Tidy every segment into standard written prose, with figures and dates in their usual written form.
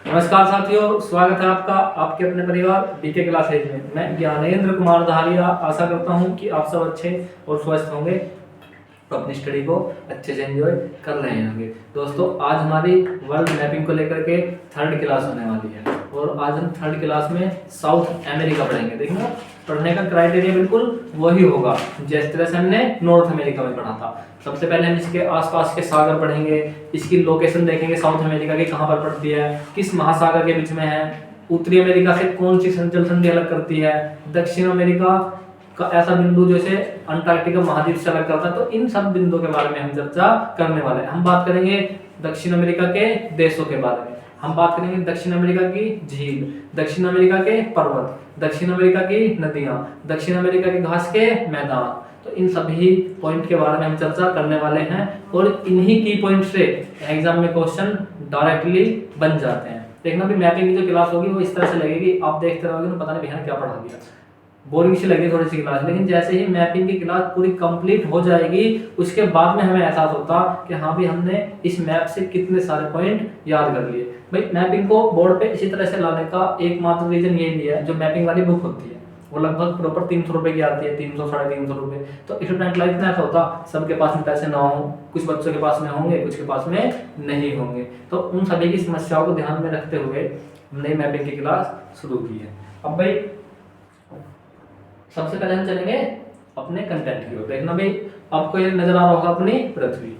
नमस्कार साथियों, स्वागत है आपका आपके अपने परिवार बीके क्लासेज में। मैं ज्ञानेंद्र कुमार धारिया आशा करता हूं कि आप सब अच्छे और स्वस्थ होंगे, तो अपनी स्टडी को अच्छे से एंजॉय कर रहे होंगे। दोस्तों, आज हमारी वर्ल्ड मैपिंग को लेकर के थर्ड क्लास होने वाली है और आज हम थर्ड क्लास में साउथ अमेरिका पढ़ेंगे। देखिए, पढ़ने का क्राइटेरिया बिल्कुल वही होगा जिस तरह से हमने नॉर्थ अमेरिका में पढ़ा था। सबसे पहले हम इसके आसपास के सागर पढ़ेंगे, इसकी लोकेशन देखेंगे साउथ अमेरिका की कहाँ पर पड़ती है, किस महासागर के बीच में है, उत्तरी अमेरिका से कौन सी जल संधि अलग करती है, दक्षिण अमेरिका का ऐसा बिंदु जैसे अंटार्कटिका महाद्वीप से अलग करता है। तो इन सब बिंदुओं के बारे में हम चर्चा करने वाले हैं। हम बात करेंगे दक्षिण अमेरिका के देशों के बारे में, हम बात करेंगे दक्षिण अमेरिका की झील, दक्षिण अमेरिका के पर्वत, दक्षिण अमेरिका की नदियां, दक्षिण अमेरिका के घास के मैदान। तो इन सभी पॉइंट के बारे में हम चर्चा करने वाले हैं और इन्हीं की पॉइंट से एग्जाम में क्वेश्चन डायरेक्टली बन जाते हैं। देखना भी मैपिंग की जो क्लास होगी वो इस तरह से लगेगी, आप देखते रहोगे तो पता नहीं भैया क्या पढ़ा दिया, बोरिंग सी लगी थोड़ी सी क्लास। लेकिन जैसे ही मैपिंग की क्लास पूरी कंप्लीट हो जाएगी उसके बाद में हमें एहसास होता कि हाँ भी हमने इस मैप से कितने सारे पॉइंट याद कर लिए। भाई, मैपिंग को बोर्ड पे इसी तरह से लाने का एकमात्र रीजन ये भी है, जो मैपिंग वाली बुक होती है वो लगभग प्रॉपर 300 रुपए की आती है, 300 साढ़े 300 रुपए। तो स्टूडेंट लाइफ में ऐसा होता सबके पास में पैसे ना हो, कुछ बच्चों के पास में होंगे, कुछ के पास में नहीं होंगे। तो उन सभी की समस्याओं को ध्यान में रखते हुए हमने मैपिंग की क्लास शुरू की है। अब भाई सबसे पहले हम चलेंगे अपने कंटेंट की ओर। देखना भाई, आपको ये नजर आ रहा होगा अपनी पृथ्वी,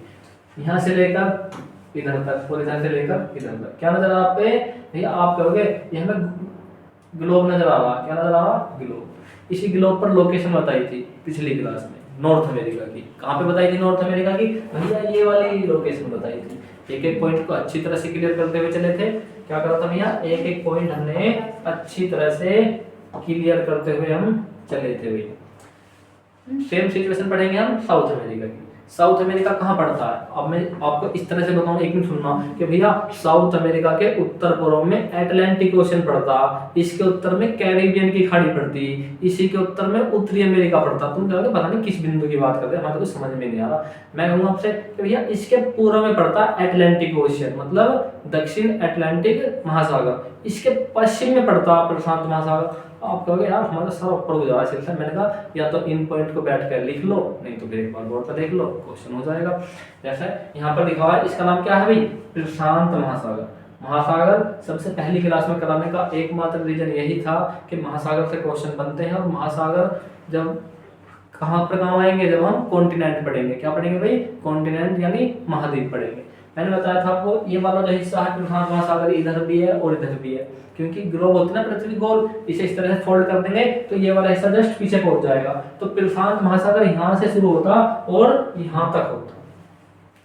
यहाँ से लेकर इधर तक और इधर से लेकर इधर तक। क्या नजर आ रहा आप पे भैया? आप कहोगे ये हमें ग्लोब नजर आ रहा। क्या नजर आ रहा? ग्लोब। इसी ग्लोब पर लोकेशन बताई थी पिछली क्लास में नॉर्थ अमेरिका की। कहाँ पे बताई थी नॉर्थ अमेरिका की? भैया ये वाली लोकेशन बताई थी। एक एक पॉइंट को अच्छी तरह से क्लियर करते हुए चले थे। क्या करा था भैया? एक एक पॉइंट हमने अच्छी तरह से क्लियर करते हुए हम चले थे भाई। सेम सिचुएशन पढ़ेंगे हम साउथ अमेरिका की। साउथ अमेरिका कहाँ पड़ता है? अब मैं आपको इस तरह से बताऊं, एक मिनट सुनना कि भैया साउथ अमेरिका के उत्तर पूर्व में अटलांटिक ओशन पड़ता, इसके उत्तर में कैरिबियन की खाड़ी पड़ती, इसी के उत्तर में उत्तरी अमेरिका पड़ता। तुम कहोगे पता नहीं किस बिंदु की बात कर रहे हैं, हमें तो कुछ समझ में नहीं आ रहा। मैं कहूंगा आपसे कि भैया इसके पूर्व में पड़ता अटलांटिक ओशन, मतलब दक्षिण अटलांटिक महासागर। इसके पश्चिम में पड़ता प्रशांत महासागर। आप कहोगे यार हमारा सर ऊपर हो जा रहा है सिलसिला। मैंने कहा या तो इन पॉइंट को बैठ कर लिख लो, नहीं तो फिर एक बार बोर्ड पर देख लो, क्वेश्चन हो जाएगा। जैसे यहाँ पर लिखा हुआ है, इसका नाम क्या है भाई? प्रशांत महासागर। महासागर सबसे पहली क्लास में कराने का एकमात्र रीजन यही था कि महासागर से क्वेश्चन बनते हैं, और महासागर जब कहाँ पर काम आएंगे? जब हम कॉन्टिनेंट पढ़ेंगे। क्या पढ़ेंगे भाई? कॉन्टिनेंट यानी महाद्वीप पढ़ेंगे। मैंने बताया था आपको ये वाला जो हिस्सा है प्रशांत महासागर, इधर भी है और इधर भी है, क्योंकि ग्लोब होती है ना पृथ्वी गोल, इसे इस तरह से फोल्ड कर देंगे तो ये वाला हिस्सा जस्ट पीछे पहुंच जाएगा। तो प्रशांत महासागर यहाँ से शुरू होता और यहाँ तक होता,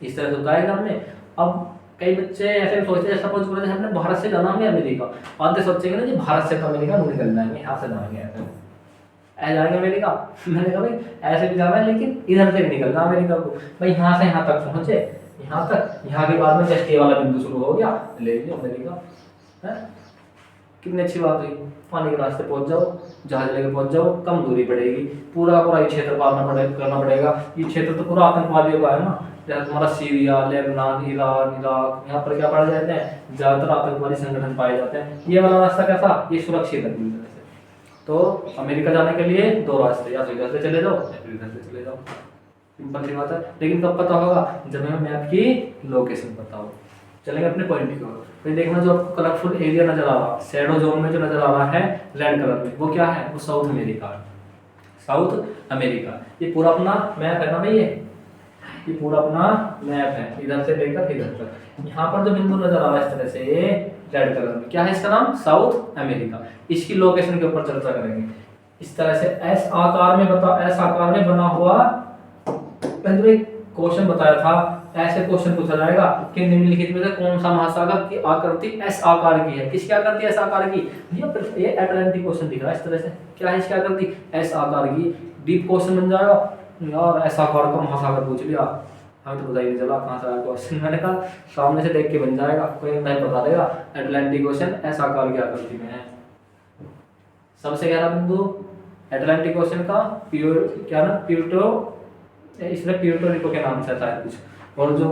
इस तरह से होता है एग्जाम में। अब कई बच्चे ऐसे सोचते हैं, सपोज करो हमने भारत से जाना है अमेरिका, आधे सोचेंगे ना जी भारत से तो अमेरिका नहीं निकल जाएंगे, यहाँ से जाएंगे ऐसे जाएंगे अमेरिका। मैंने कहा भाई ऐसे भी जाना है लेकिन इधर से भी निकलना अमेरिका को। भाई यहाँ से यहाँ तक पहुंचे, यहाँ तक, यहाँ के बाद में जस्ट ये वाला बिंदु शुरू हो गया, ले लीजिए अमेरिका है। कितनी अच्छी बात हुई, पानी के रास्ते पहुंच जाओ, जहाज लेके पहुंच जाओ, कम दूरी पड़ेगी। पूरा ये क्षेत्र करना पड़ेगा। ये क्षेत्र तो पूरा आतंकवादियों का है ना, जैसे तुम्हारा सीरिया, लेबनान, ईरान, इराक, यहाँ पर क्या पाए जाते हैं? ज्यादातर आतंकवादी संगठन पाए जाते हैं। ये वाला रास्ता कैसा? ये सुरक्षित है पूरी तरह से। तो अमेरिका जाने के लिए दो रास्ते, या तो इधर से चले जाओ या फिर इधर से चले जाओ, सिंपल सी बात है। लेकिन कब पता होगा? जब हमें मैप की लोकेशन पता हो। चलेंगे अपने पॉइंट की ओर। फिर देखना जो आपको कलरफुल एरिया नजर आ रहा है, शैडो जोन में जो नजर आ रहा है रेड कलर में, वो क्या है? वो साउथ अमेरिका है। साउथ अमेरिका ये पूरा अपना मैप है ना भाई, ये पूरा अपना मैप है, इधर से लेकर इधर तक। यहाँ पर जो बिंदु नजर आ रहा है इस तरह से रेड कलर में, क्या है इसका नाम? South America. इसकी लोकेशन के ऊपर चर्चा करेंगे। इस तरह से एस आकार में बना हुआ क्वेश्चन बताया था। ऐसे क्वेश्चन पूछा जाएगा कि निम्नलिखित में से कौन सा महासागर की आकृति एस आकार की है? किसकी आकृति एस आकार की? ये अटलांटिक ओशन दिख रहा है इस तरह से। क्या है इसकी आकृति? एस आकार की। डीप क्वेश्चन बन जाएगा यार, एस आकार का महासागर पूछ लिया, हमें तो पता ही नहीं चला कहाँ से आया क्वेश्चन। मैंने कहा सामने से देख के बन जाएगा, कोई नहीं बता देगा अटलांटिक ओशन एस आकार की आकृति में है। सबसे गहरा बिंदु अटलांटिक ओशन का क्या ना, प्यूर्टो, इसमें प्यूर्टो रिको के नाम से था कुछ, और जो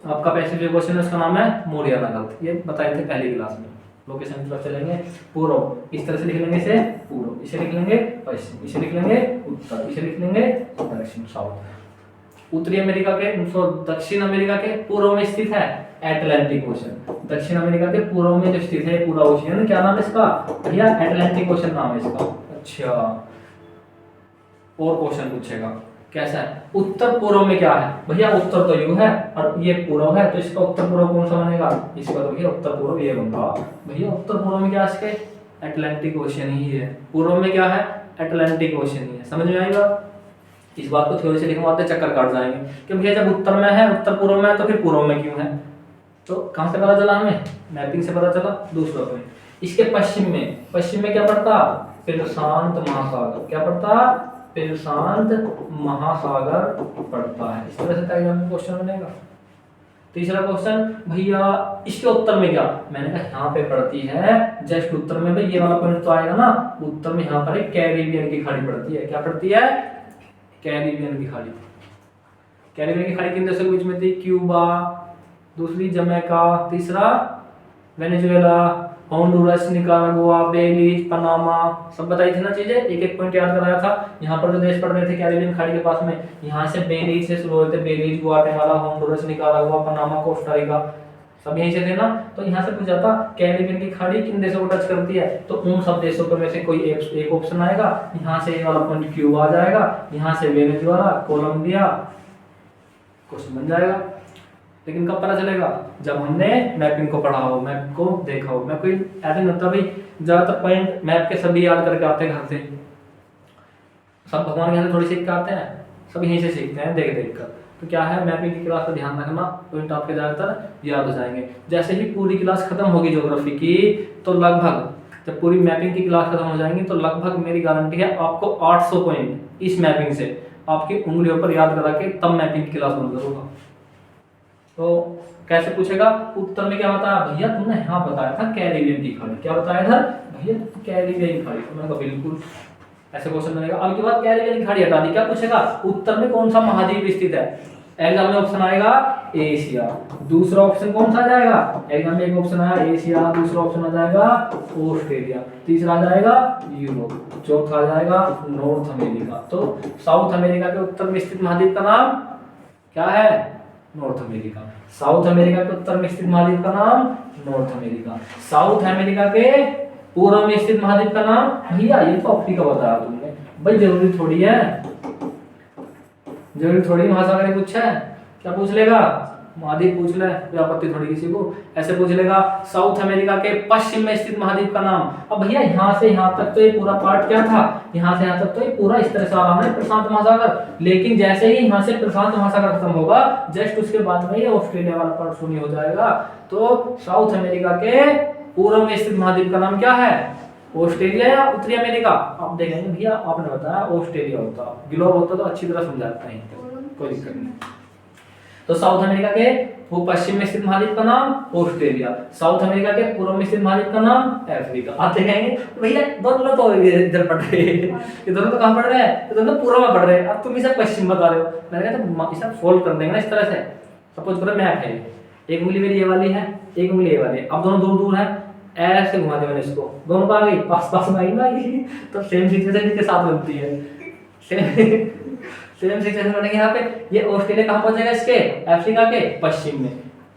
आपका पैसिफिक ओशन है उसका नाम है मोरियाना गल्फ, ये बताए थे पहली क्लास में। लोकेशन की तरफ चलेंगे, पूर्व, इस तरह से लिख लेंगे इसे पूर्व, इसे लिख लेंगे पश्चिम, इसे लिख लेंगे उत्तर, इसे लिख लेंगे दक्षिण साउथ। उत्तरी अमेरिका के दक्षिण अमेरिका के पूर्व में स्थित है एटलांटिक ओशन। दक्षिण अमेरिका के पूर्व में जो स्थित है पूरा ओशियन, क्या नाम है इसका भैया? एटलांटिक ओशन नाम है इसका। अच्छा, और क्वेश्चन पूछेगा कैसा है? उत्तर पूर्व में क्या है भैया? उत्तर तो यू है और ये पूर्व है, तो इसका उत्तर पूर्व कौन सा बनेगा? इसका तो भैया उत्तर पूर्व ये बनता भैया। उत्तर पूर्व में क्या है इसके? एटलांटिक ओशन ही है। पूर्व में क्या है? एटलांटिक ओशन ही है। समझ में आएगा? इस बात को थ्योरी से लिखवाते चक्कर काट जाएंगे कि भैया जब उत्तर में है, उत्तर पूर्व में है, तो फिर पूर्व में क्यों है? तो कहां से पता चला हमें? मैपिंग से पता चला। दूसरा पॉइंट, इसके पश्चिम में क्या पड़ता? प्रशांत महासागर। क्या पड़ता? प्रशांत महासागर पड़ता है। इस तरह से एग्जाम में क्वेश्चन बनेगा। तीसरा क्वेश्चन भैया इसके उत्तर में क्या? मैंने कहा यहाँ पे पड़ती है जस्ट उत्तर में। भाई ये वाला पॉइंट तो आएगा ना, उत्तर में यहाँ पर एक कैरिबियन की खाड़ी पड़ती है। क्या पड़ती है? कैरिबियन की खाड़ी। कैरिबियन की खाड़ी किन देशों के बीच में थी? क्यूबा, दूसरी जमैका, तीसरा वेनेजुएला, होंडुरस, निकारागुआ, बेलीज, पनामा, सब बताई थी ना चीजें। एक एक पॉइंट याद कराया था। यहाँ पर जो देश पड़ रहे थे कैरिबियन खाड़ी के पास में, यहाँ से बेलीज से शुरू होते, Belize, Guatemala, Honduras, Nicaragua, Panama, Costa Rica, सब यहीं से थे ना। तो यहाँ से पूछा था कैरिबियन की खाड़ी किन देशों को टच करती है, तो उन सब देशों पर में से कोई एक ऑप्शन आएगा। यहाँ से ये वाला पॉइंट क्यूबा आ जाएगा, यहाँ से वेनेजुएला, कोलंबिया, क्वेश्चन बन जाएगा। लेकिन कब पता चलेगा? जब हमने मैपिंग को पढ़ा हो, मैप को देखा हो। मैप कोई ऐसे नहीं होता भाई ज्यादातर पॉइंट मैप के सभी याद करके आते हैं घर से, सब भगवान के यहाँ से थोड़ी सीख के आते हैं, सब यहीं से सीखते हैं देख देख कर। तो क्या है, मैपिंग की क्लास का ध्यान रखना, पॉइंट आपके ज्यादातर याद हो जाएंगे। जैसे ही पूरी क्लास खत्म होगी ज्योग्राफी की, तो लगभग जब पूरी मैपिंग की क्लास खत्म हो जाएंगी, तो लगभग मेरी गारंटी है आपको 800 पॉइंट इस मैपिंग से आपकी उंगलियों पर याद करा के तब मैपिंग की क्लास बंद करूंगा। तो कैसे पूछेगा? उत्तर में क्या बताया भैया? तुमने यहाँ बताया था कैरिबियन की खाड़ी। क्या बताया था भैया? कैरिबियन खाड़ी। तो मैंने कहा बिल्कुल ऐसे क्वेश्चन बनेगा। अब के बाद कैरिबियन की खाड़ी हटा दी, क्या पूछेगा? उत्तर में कौन सा महाद्वीप स्थित है? एग्जाम में ऑप्शन आएगा एशिया। दूसरा ऑप्शन कौन सा आ जाएगा? एग्जाम में एक ऑप्शन आया एशिया, दूसरा ऑप्शन आ जाएगा ऑस्ट्रेलिया, तीसरा आ जाएगा यूरोप, चौथा आ जाएगा नॉर्थ अमेरिका। तो साउथ अमेरिका के उत्तर में स्थित महाद्वीप का नाम क्या है? North America. साउथ अमेरिका के उत्तर में स्थित महाद्वीप का नाम नॉर्थ अमेरिका। साउथ अमेरिका के पूर्व में स्थित महाद्वीप का नाम भैया ये तो अफ्रीका बताया तुमने। भाई जरूरी थोड़ी है, जरूरी थोड़ी महासागर पूछा है। क्या पूछ लेगा? महाद्वीप पूछ ले, कोई आपत्ति थोड़ी किसी को। ऐसे पूछ लेगा साउथ अमेरिका के पश्चिम में स्थित महाद्वीप का नाम। अब भैया यहाँ से यहाँ तक तो ये पूरा पार्ट क्या था? यहाँ से यहाँ तक तो ये पूरा इस तरह से आ रहा है प्रशांत महासागर। लेकिन जैसे ही यहाँ से प्रशांत महासागर खत्म होगा, जस्ट उसके बाद में ये ऑस्ट्रेलिया वाला पार्ट शून्य हो जाएगा। तो साउथ अमेरिका के पूर्व में स्थित महाद्वीप का नाम क्या है? ऑस्ट्रेलिया या उत्तरी अमेरिका? आप देखेंगे भैया आपने बताया ऑस्ट्रेलिया होता, ग्लोब होता तो अच्छी तरह समझाता है, कोई दिक्कत नहीं। तो साउथ अमेरिका के वो पश्चिम में स्थित महाद्वीप का नाम ऑस्ट्रेलिया, साउथ अमेरिका के पूर्व में स्थित महाद्वीप का नाम अफ्रीका। आप देखेंगे भैया दोनों तो इधर पढ़ रहे हैं, ये दोनों तो कहाँ पढ़ रहे हैं? ये दोनों पूर्व में पढ़ रहे हैं। अब तुम इसे पश्चिम बता रहे हो। मैंने कहा तो इसे फोल्ड कर देंगे ना इस तरह से। सपोज करो मैप है, एक उंगली मेरी ये वाली है, एक उंगली ये वाली है। अब दोनों दूर दूर है, ऐसे घुमा दिया मैंने इसको, दोनों आ गई पास पास में आई ना, तो सेम सिचुएशन के साथ बनती है। सेम सिचुएशन बनेगी यहाँ पे। ये ऑस्ट्रेलिया कहाँ पहुंचेगा? इसके अफ्रीका के पश्चिम में।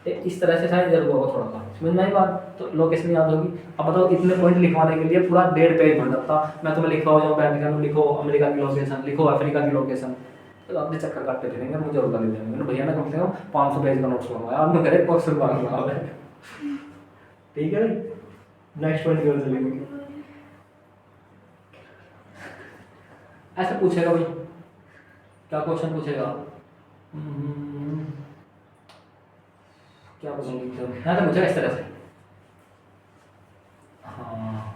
इस तरह से शायद इधर होगा थोड़ा सा, समझ में आई बात? तो लोकेशन याद होगी। अब बताओ इतने पॉइंट लिखवाने के लिए पूरा 1.5 पेज भर जाता। मैं तुम्हें लिखवा हो जाऊँ वेटिकन, लिखो अमेरिका की लोकेशन, लिखो अफ्रीका की लोकेशन, तो अपने चक्कर काटते रहेंगे, मुझे और गाली देंगे। भैया ने कम से कम 500 पेज का नोट्स बनवाया, आपने करे क्वेश्चन बनवा। ठीक है भाई, नेक्स्ट पॉइंट की ओर चलेंगे। ऐसे पूछेगा भाई, क्या क्वेश्चन पूछेगा? क्या पूछेंगे? यहाँ तो पूछेगा इस तरह से। हाँ,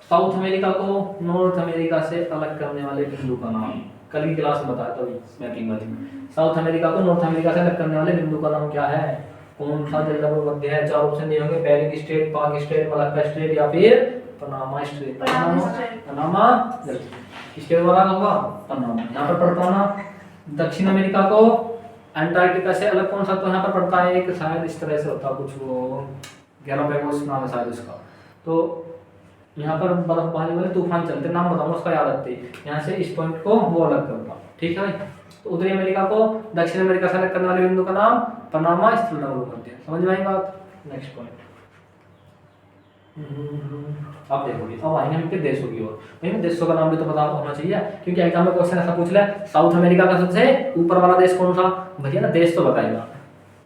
साउथ अमेरिका को नॉर्थ अमेरिका से अलग करने वाले बिंदु का नाम। कल की क्लास में बताया था मैपिंग वाली में। साउथ अमेरिका को नॉर्थ अमेरिका से अलग करने वाले बिंदु का नाम क्या है? कौन सा जलवायु मध्य है? 4 ऑप्शन दिए होंगे, बेरिंग स्ट्रेट, पाक स्ट्रेट, मलाक्का स्ट्रेट या फिर पनामा स्ट्रेट। पनामा किसके द्वारा होगा? पनामा। यहाँ पर पढ़ता ना, दक्षिण अमेरिका को अंटार्कटिका से अलग कौन सा तो यहाँ पर पड़ता है, एक शायद इस तरह से होता कुछ, वो गैलापागोस नाम है शायद उसका। तो यहाँ पर बर्फबारी वाले तूफान चलते, नाम बताऊंगा उसका याद रखते ही, यहाँ से इस पॉइंट को वो अलग करता। ठीक है भाई। तो उत्तरी अमेरिका को दक्षिण अमेरिका से अलग करने वाले बिंदु का नाम पनामा स्थित मध्य। समझ में आई बात। नेक्स्ट पॉइंट आप देखोगे, अब आएंगे हम के देशों की ओर। भाई देशों का नाम भी तो पता होना चाहिए, क्योंकि एग्जाम में क्वेश्चन ऐसा पूछ ले, साउथ अमेरिका का सबसे ऊपर वाला देश कौन सा, भैया ना देश तो बताएगा,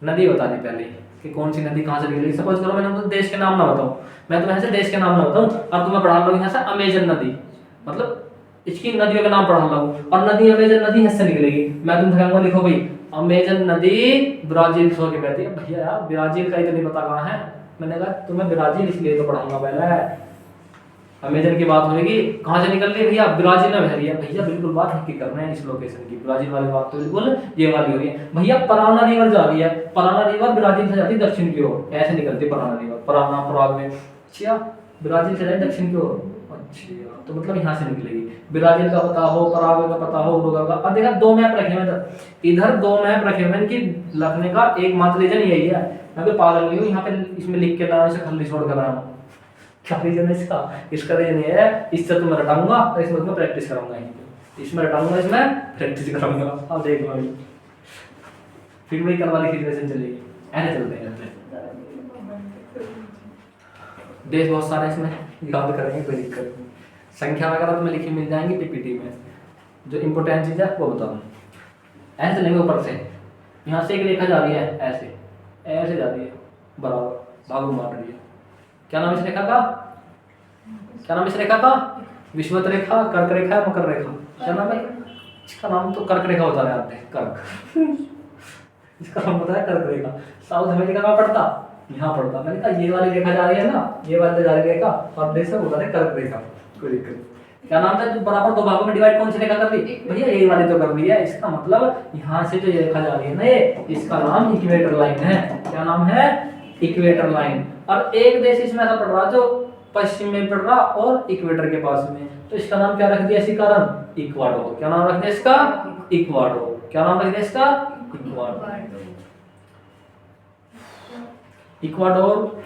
नदी बता दी पहले कि कौन सी नदी कहाँ से निकली। सपोज करो मैंने तो देश के नाम ना बताऊं, मैं तुम्हें ऐसे देश के नाम ना बताऊं और तुम्हें पढ़ा लो यहाँ से अमेजन नदी, मतलब इसकी नदियों का नाम पढ़ा लो, और नदी अमेजन नदी यहाँ से निकलेगी, मैं तुमसे कहूंगा लिखो भाई अमेजन नदी ब्राजील से होकर बहती है। भैया यार ब्राजील का ही तो नहीं पता कहाँ है, मैंने कहा तुम्हें ब्राजील इसलिए तो पढ़ाऊंगा पहले, अमेजन की बात होगी कहाँ से निकल रही है भैया, ब्राजील में बह रही है। भैया बिल्कुल बात हकी कर रहे हैं इस लोकेशन की, ब्राजील वाली बात तो बिल्कुल ये वाली हो रही है। भैया पराना रिवर जा रही है, पराना रिवर ब्राजील से जाती है दक्षिण की ओर, ऐसे निकलती है पराना रिवर, पराना पराग में। अच्छा ब्राजील से जाए दक्षिण की ओर, अच्छा तो मतलब यहाँ से निकलेगी। ब्राजील का पता हो, पराग्वे का पता हो, उरुग्वे का। अब देखा दो मैप रखे हुए इधर, दो मैप रखे हुए इनकी लगने का एकमात्र रीजन यही है, मैं तो पागल नहीं हूँ यहाँ पे इसमें लिख के ना इसे खाली छोड़ कर रहा हूँ। क्या रीजन है इसका, इसका रीजन ये है, इससे तो मैं रटाऊंगा और इसमें मैं प्रैक्टिस कराऊंगा, इसमें रटाऊंगा इसमें प्रैक्टिस कराऊंगा। अब देख लो फिर वही करवा लिखी रीजन चलेगी, ऐसे चलते हैं। देश बहुत सारे इसमें याद करेंगे, कोई दिक्कत नहीं। संख्या वगैरह तुम्हें लिखी मिल जाएंगी पीपीटी में, जो इंपोर्टेंट चीज है वो बताऊँ। ऐसे चलेंगे ऊपर से, यहाँ से एक रेखा जा रही है ऐसे, ऐसे जा रही है बराबर भागों मार रही है। क्या नाम इस रेखा का, क्या नाम इस रेखा का, विषुवत रेखा, कर्क रेखा, मकर रेखा, क्या नाम है इसका? नाम तो कर्क रेखा होता है, कर्क इसका नाम होता है कर्क रेखा। साउथ अमेरिका का पड़ता, यहाँ पड़ता, मैंने कहा ये वाली रेखा जा रही है ना, ये वाली जा रही रेखा, और देश होता है कर्क रेखा। कोई दिक्कत, क्या नाम था जो बराबर दो भागों में डिवाइड कौन सी रेखा कर रही भैया, यही वाली तो कर रही है। इसका मतलब यहाँ से जो ये रेखा जा रही है ना, ये इसका नाम इक्वेटर लाइन है। क्या नाम है, इक्वेटर लाइन। और एक देश इसमें ऐसा पड़ रहा जो पश्चिम में पड़ रहा और इक्वेटर के पास में, तो इसका नाम क्या रख दिया इसी कारण, इक्वाडोर। क्या नाम रख दिया इसका, इक्वाडोर। क्या नाम रख दिया इसका, इक्वाडोर। इक्वाडोर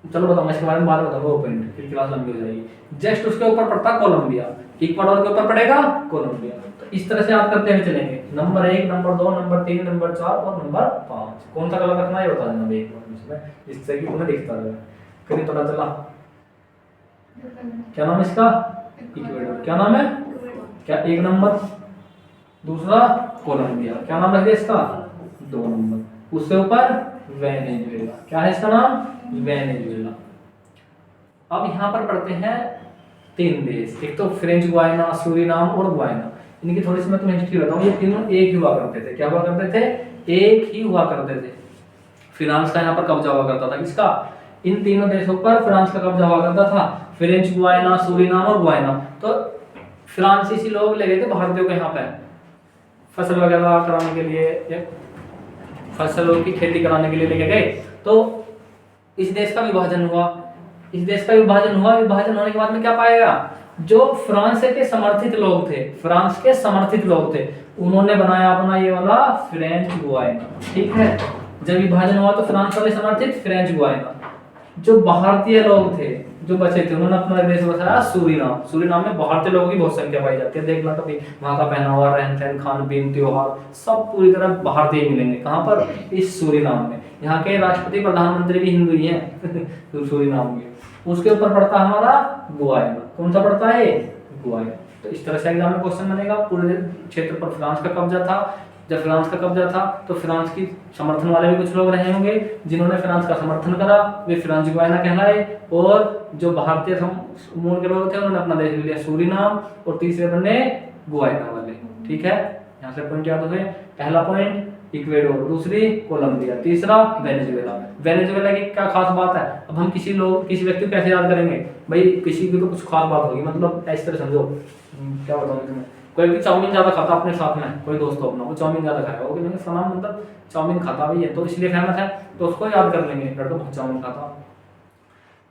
चलो बताऊंगा इसके बारे में बाद में बताऊंगा, ओपन फिर क्लास लंबी हो जाएगी। जस्ट उसके ऊपर पड़ता कोलंबिया, इक्वाडोर के ऊपर पड़ेगा कोलंबिया। तो इस तरह से याद करते हुए चलेंगे, नंबर 1, नंबर 2, नंबर 3, नंबर 4 और नंबर 5। कौन सा कलर रखना है ये बता देना एक बार इसमें, जिससे कि तुम्हें दिखता रहे, कहीं पता चला। क्या नाम है इसका, इक्वाडोर। क्या नाम है, क्या 1 नंबर, दूसरा कोलंबिया। क्या नाम रख दिया इसका, 2 नंबर। उससे ऊपर वेनेजुएला। क्या है इसका नाम, वेनेजुएला। अब यहाँ पर पढ़ते हैं 3 देश, एक तो फ्रेंच गुयाना, सूरीनाम और गुयाना। इनकी थोड़ी सी मैं तुम्हें हिस्ट्री बताऊं। ये तीनों एक ही हुआ करते थे। क्या हुआ करते थे, एक ही हुआ करते थे। फ्रांस का यहाँ पर कब्जा हुआ करता था, किसका, इन तीनों देशों पर फ्रांस का कब्जा हुआ करता था, फ्रेंच गुयाना, सूरीनाम और गुयाना। तो फ्रांसीसी लोग ले गए थे भारतीयों को यहाँ पे फसल वगैरह कराने के लिए, फसलों की खेती कराने के लिए लेके गए। तो इस देश का विभाजन हुआ, इस देश का विभाजन हुआ। विभाजन होने के बाद में क्या पाएगा, जो फ्रांस के समर्थित लोग थे, फ्रांस के समर्थित लोग थे, उन्होंने बनाया अपना ये वाला फ्रेंच गुयाना। ठीक है, जब विभाजन हुआ तो फ्रांस वाले समर्थित फ्रेंच गुयाना। जो भारतीय लोग थे जो बचे थे, उन्होंने अपना देश बसाया सूरीनाम। सूरीनाम में भारतीय लोगों की बहुत संख्या पाई जाती है। देखना कभी वहाँ का पहनावा, रहन सहन, खान पीन, त्योहार सब पूरी तरह भारतीय मिलेंगे। कहाँ पर, इस सूरीनाम में। यहाँ के राष्ट्रपति प्रधानमंत्री भी हिंदू ही हैं सूरीनाम के। उसके ऊपर पड़ता है हमारा गुयाना। कौन सा पड़ता है, गुयाना। तो इस तरह से एग्जाम में क्वेश्चन बनेगा। पूरे क्षेत्र पर फ्रांस का कब्जा था। जब फ्रांस का कब्जा था तो फ्रांस की समर्थन वाले भी कुछ लोग रहे होंगे, जिन्होंने फ्रांस का समर्थन करा, वे फ्रांस गुयाना कहलाए। और जो भारतीय मूल के लोग थे उन्होंने अपना देश ले लिया सूरीनाम, और तीसरे बने गुयाना वाले। ठीक है, यहाँ से पॉइंट याद हो गए। पहला पॉइंट इक्वेडोर, दूसरी कोलंबिया, तीसरा वेनेजुएला। वेनेजुएला की क्या खास बात है, अब हम किसी व्यक्ति को कैसे याद करेंगे भाई, किसी की तो कुछ खास बात होगी, मतलब इस तरह समझो। क्या बताऊँ तुम्हें, कोई भी चाउमीन ज्यादा खाता अपने साथ में, कोई दोस्त अपना वो चाउमीन ज्यादा खाएगा, ओके मैंने सुना मतलब चाउमीन खाता भी है तो इसलिए फेमस है, तो उसको याद कर लेंगे, लड़का चाउमीन खाता।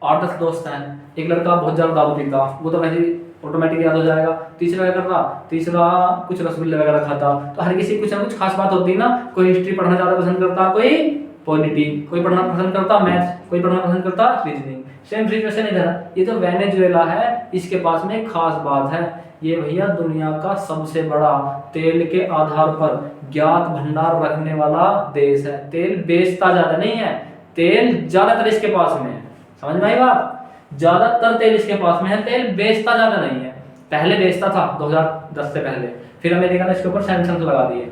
8-10 दोस्त हैं, एक लड़का बहुत ज्यादा दारू पीता, वो तो वैसे ऑटोमेटिक याद हो जाएगा। तीसरा क्या करता, तीसरा कुछ रसगुल्ले वगैरह खाता। तो हर किसी कुछ ना कुछ खास बात होती है ना, कोई हिस्ट्री पढ़ना ज्यादा पसंद करता, कोई पॉलिटी, कोई पढ़ना पसंद करता मैथ्स, कोई पढ़ना पसंद करता रीजनिंग। सेम सिचुएशन इधर, ये जो वेनेजुएला है इसके पास में एक खास बात है, ये भैया दुनिया का सबसे बड़ा तेल के आधार पर ज्ञात भंडार रखने वाला देश है। तेल बेचता ज्यादा नहीं है, तेल ज्यादातर इसके पास में है। समझ में आई बात? ज्यादातर तेल इसके पास में है, तेल बेचता ज्यादा नहीं है। पहले बेचता था 2010 से पहले, फिर अमेरिका ने इसके ऊपर सैंक्शन लगा दिए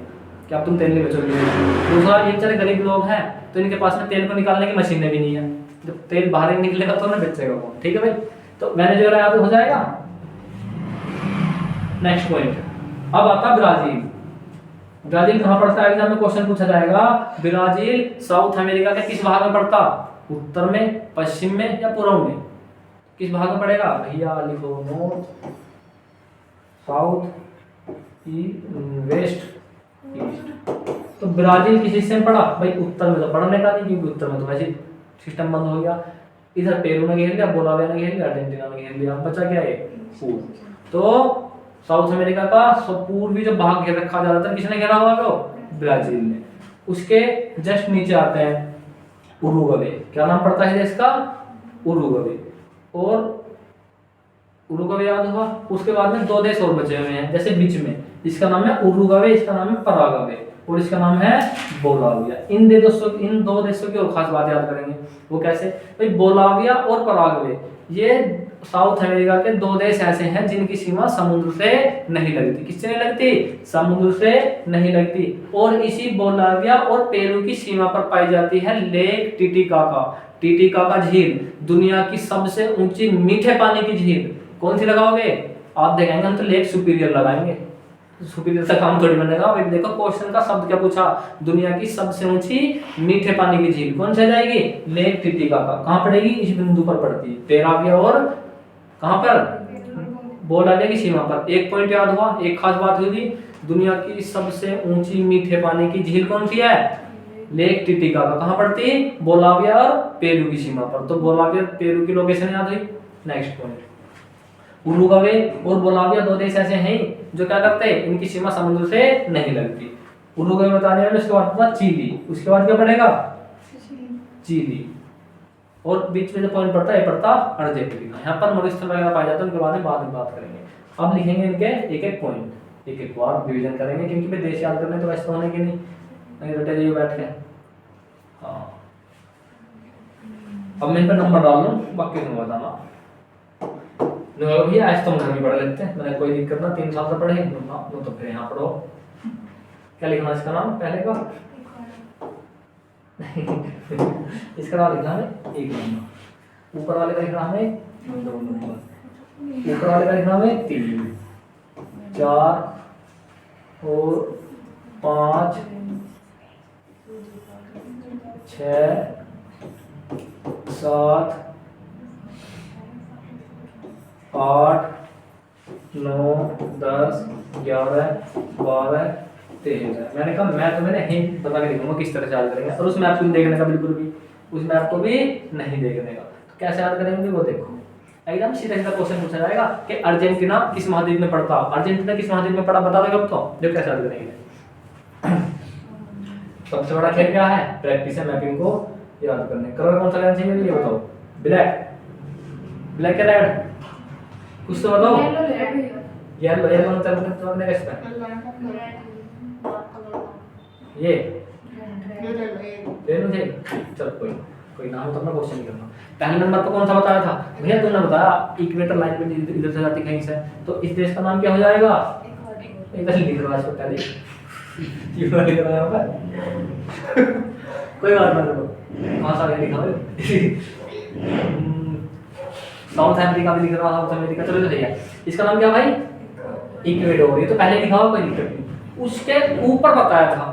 कि अब तुम तेल नहीं बेचोगे। दूसरा, ये बेचारे गरीब लोग हैं तो इनके पास में तेल को निकालने की मशीनें भी नहीं है, जब तेल बाहर ही निकलेगा तो ना बेचेगा वो। ठीक है भाई, तो वेनेजुएला याद हो जाएगा। नेक्स्ट पॉइंट, अब आता ब्राजील। ब्राजील कहाँ पड़ता है? एग्जाम में क्वेश्चन पूछा जाएगा, ब्राजील साउथ अमेरिका के किस भाग में पड़ता? उत्तर में, पश्चिम में या पूर्व में? किस भाग में पड़ेगा भैया? लिखो नॉर्थ, साउथ, वेस्ट, ईस्ट। तो ब्राजील किस हिस्से में पड़ा भाई? उत्तर में। तो पढ़ने का नहीं, क्योंकि उत्तर में तो वैसे सिस्टम बंद हो गया। इधर पेरू ने घेर लिया, बोलाविया ने घेर लिया, अर्जेंटीना ने घेर लिया, बचा क्या है? पूर्व। तो साउथ अमेरिका का पूर्वी जो भाग घेर रखा ज्यादातर किसने घेरा हुआ? तो ब्राजील ने। उसके जस्ट नीचे आते हैं उरुग्वे। क्या नाम पड़ता है देश का? उरुग्वे। और उरुग्वे याद हुआ। उसके बाद में दो देश और बचे हुए हैं जैसे बीच में, इसका नाम है उरुग्वे, इसका नाम है पराग्वे, और इसका नाम है बोलाविया। इन दो देशों की और खास बात याद करेंगे। वो कैसे भाई? बोलाविया और पराग्वे ये साउथ अमेरिका के दो देश ऐसे हैं जिनकी सीमा समुद्र से नहीं लगती। किससे नहीं लगती? समुद्र से नहीं लगती। और इसी बोलाविया और पेरू की सीमा पर पाई जाती है लेक टिटिकाका। टिटिकाका झील दुनिया की सबसे ऊंची मीठे पानी की झील। कौन सी लगाओगे? आप देखेंगे हम तो लेक सुपीरियर लगाएंगे, सुपीरियर से काम थोड़ी बनेगा। भाई देखो क्वेश्चन का शब्द क्या पूछा, दुनिया की सबसे ऊंची मीठे पानी की झील कौन सी जाएगी? Lake Titicaca. कहाँ पड़ेगी? इस बिंदु पर पड़ती है, पेराविया और कहाँ पर? बोलाविया की सीमा पर। एक पॉइंट याद हुआ, एक खास बात हुई थी, दुनिया की सबसे ऊंची मीठे पानी की झील कौन सी है? Lake Titicaca. कहाँ पड़ती है? बोलाविया और पेरू की सीमा पर। तो बोलाविया पेरू की लोकेशन याद हुई। नेक्स्ट पॉइंट, उरुग्वे और बोलाविया दो देश ऐसे हैं जो क्या करते हैं, इनकी सीमा समुद्र से नहीं लगती। उरुग्वे बताने वाले, उसके बाद पड़ा चिली, उसके बाद क्या पड़ेगा? चिली। और बीच में जो पॉइंट पड़ता है पड़ता अर्जेंटीना। यहाँ पर मरुस्थल वगैरह पाए जाते हैं, उनके बारे में बाद में बात करेंगे। अब लिखेंगे इनके एक एक पॉइंट, एक एक बार डिवीजन करेंगे, क्योंकि भाई देश याद करने तो वैसे तो होने के नहीं बेटे जी बैठ के। हाँ, अब मैं इन पर नंबर डाल लूँ, बाकी तुम बताना। भैया आज तो हम घर में पढ़ लेते हैं, मैंने कोई दिक्कत ना, 3 साल से पढ़े नो तो फिर यहाँ पढ़ो। क्या लिखना इसका नाम पहले का? इसका नाम लिखना है 1 नंबर, ऊपर वाले का लिखना है 2 नंबर, ऊपर वाले का लिखना है 3, 4 और 5, 6, 7, 8, 9, 10, 11, 12, 13। मैंने कहा मैं तुम्हें नहीं बता के दिखाऊंगा किस तरह से याद करेंगे, और उस मैप को नहीं देखने का बिल्कुल भी, उस मैप को भी नहीं देखने का। तो कैसे याद करेंगे वो देखो, एकदम सीधा सीधा क्वेश्चन पूछा जाएगा कि अर्जेंटीना किस महाद्वीप में पड़ता? अर्जेंटीना किस महाद्वीप में पड़ा बता दोगे अब तो, जो कैसे याद करेंगे। सबसे बड़ा खेल क्या है? प्रैक्टिस है मैपिंग को याद करने। कलर कौन सा लेना चाहिए ये बताओ? ब्लैक, ब्लैक या रेड? कुछ तो बताओ। येलो, येलो मतलब तुमने कैसे ये ले लो जी। चल कोई नाम तो अपना क्वेश्चन नहीं करना। पहले नंबर पर कौन सा बताया था भैया? तुमने बताया इक्वेटर लाइन में इधर से जाती कहीं से, तो इस देश का नाम क्या हो जाएगा? इधर लिख रहा है इसको पहले क्यों लिख रहा है कोई बात नहीं, कौन सा लिखा है? साउथ अमेरिका भी लिख रहा, साउथ अमेरिका, चलो तो सही है। इसका नाम क्या भाई? इक्वेडोर। ये तो पहले लिखा हुआ, कोई दिक्कत नहीं। उसके ऊपर बताया था,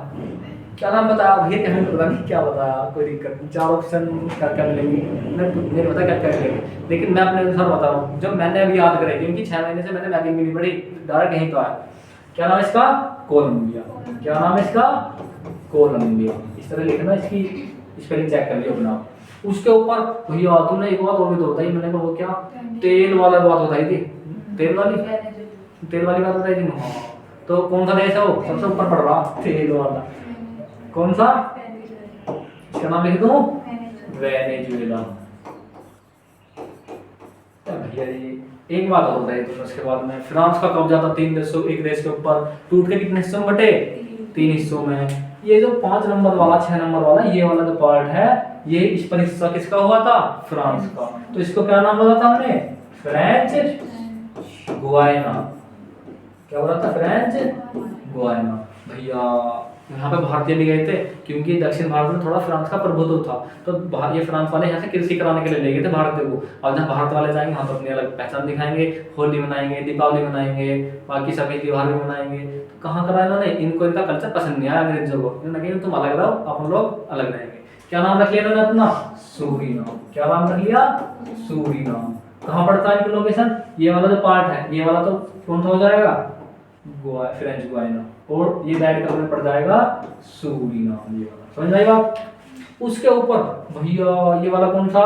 क्या नाम बताया भैया? हमें पता नहीं क्या बताया, कोई दिक्कत नहीं। 4 ऑप्शन क्या क्या मिलेंगे नहीं पता क्या क्या मिलेंगे, लेकिन मैं अपने अनुसार बता रहा हूँ, जब मैंने अभी याद करे, क्योंकि 6 महीने से मैंने मैपिंग भी नहीं पढ़ी, डायरेक्ट यहीं तो आया। क्या नाम है इसका? कोलंबिया। क्या नाम है इसका? कोलंबिया। इस तरह लिखना, इसकी स्पेलिंग चेक कर लियो अपना। उसके ऊपर भैया तुमने एक बात और भी तो बताई, मैंने कहा वो क्या? तेल वाला बात बताई थी, तेल वाली बात बताई थी। हाँ, तो कौन सा देश है वो सबसे ऊपर पड़ रहा तेल वाला? कौन सा? इसका नाम लिख दूं? वेनेजुएला। भैया जी एक बात और बताइए तो उसके बाद में, फ्रांस का कब्जा था एक देश के ऊपर, टूट के कितने हिस्सों में बटे? 3 हिस्सों में। ये जो 5 नंबर वाला 6 नंबर वाला ये वाला जो पार्ट है, ये इस पर हिस्सा किसका हुआ था? फ्रांस का। तो इसको क्या नाम बोला था हमने? French Guiana. क्या बोला था? French Guiana. भैया यहाँ पे भारतीय भी गए थे क्योंकि दक्षिण भारत में थोड़ा फ्रांस का प्रभुत्व था, तो ये फ्रांस वाले यहाँ से कृषि कराने के लिए ले गए थे भारतीय को। और जहाँ भारत वाले जाएंगे वहाँ तो अपनी अलग पहचान दिखाएंगे, होली मनाएंगे, दीपावली मनाएंगे, बाकी सभी त्योहार भी मनाएंगे। तो कहाँ करा इन्होंने? इनको इनका कल्चर पसंद नहीं आया अंग्रेजों को, इन्होंने कहा तुम अलग रहो, अपन लोग अलग रहेंगे। क्या नाम रख लिया इन्होंने अपना? सूरीनाम। क्या नाम रख लिया? सूरीनाम। कहाँ पड़ता है इनकी लोकेशन? ये वाला जो पार्ट है, ये वाला तो कौन सा हो जाएगा? French Guiana. और ये बैठ कर पड़ जाएगा सूरीनाम। ये वाला समझ आई बात? उसके ऊपर भैया ये वाला कौन सा?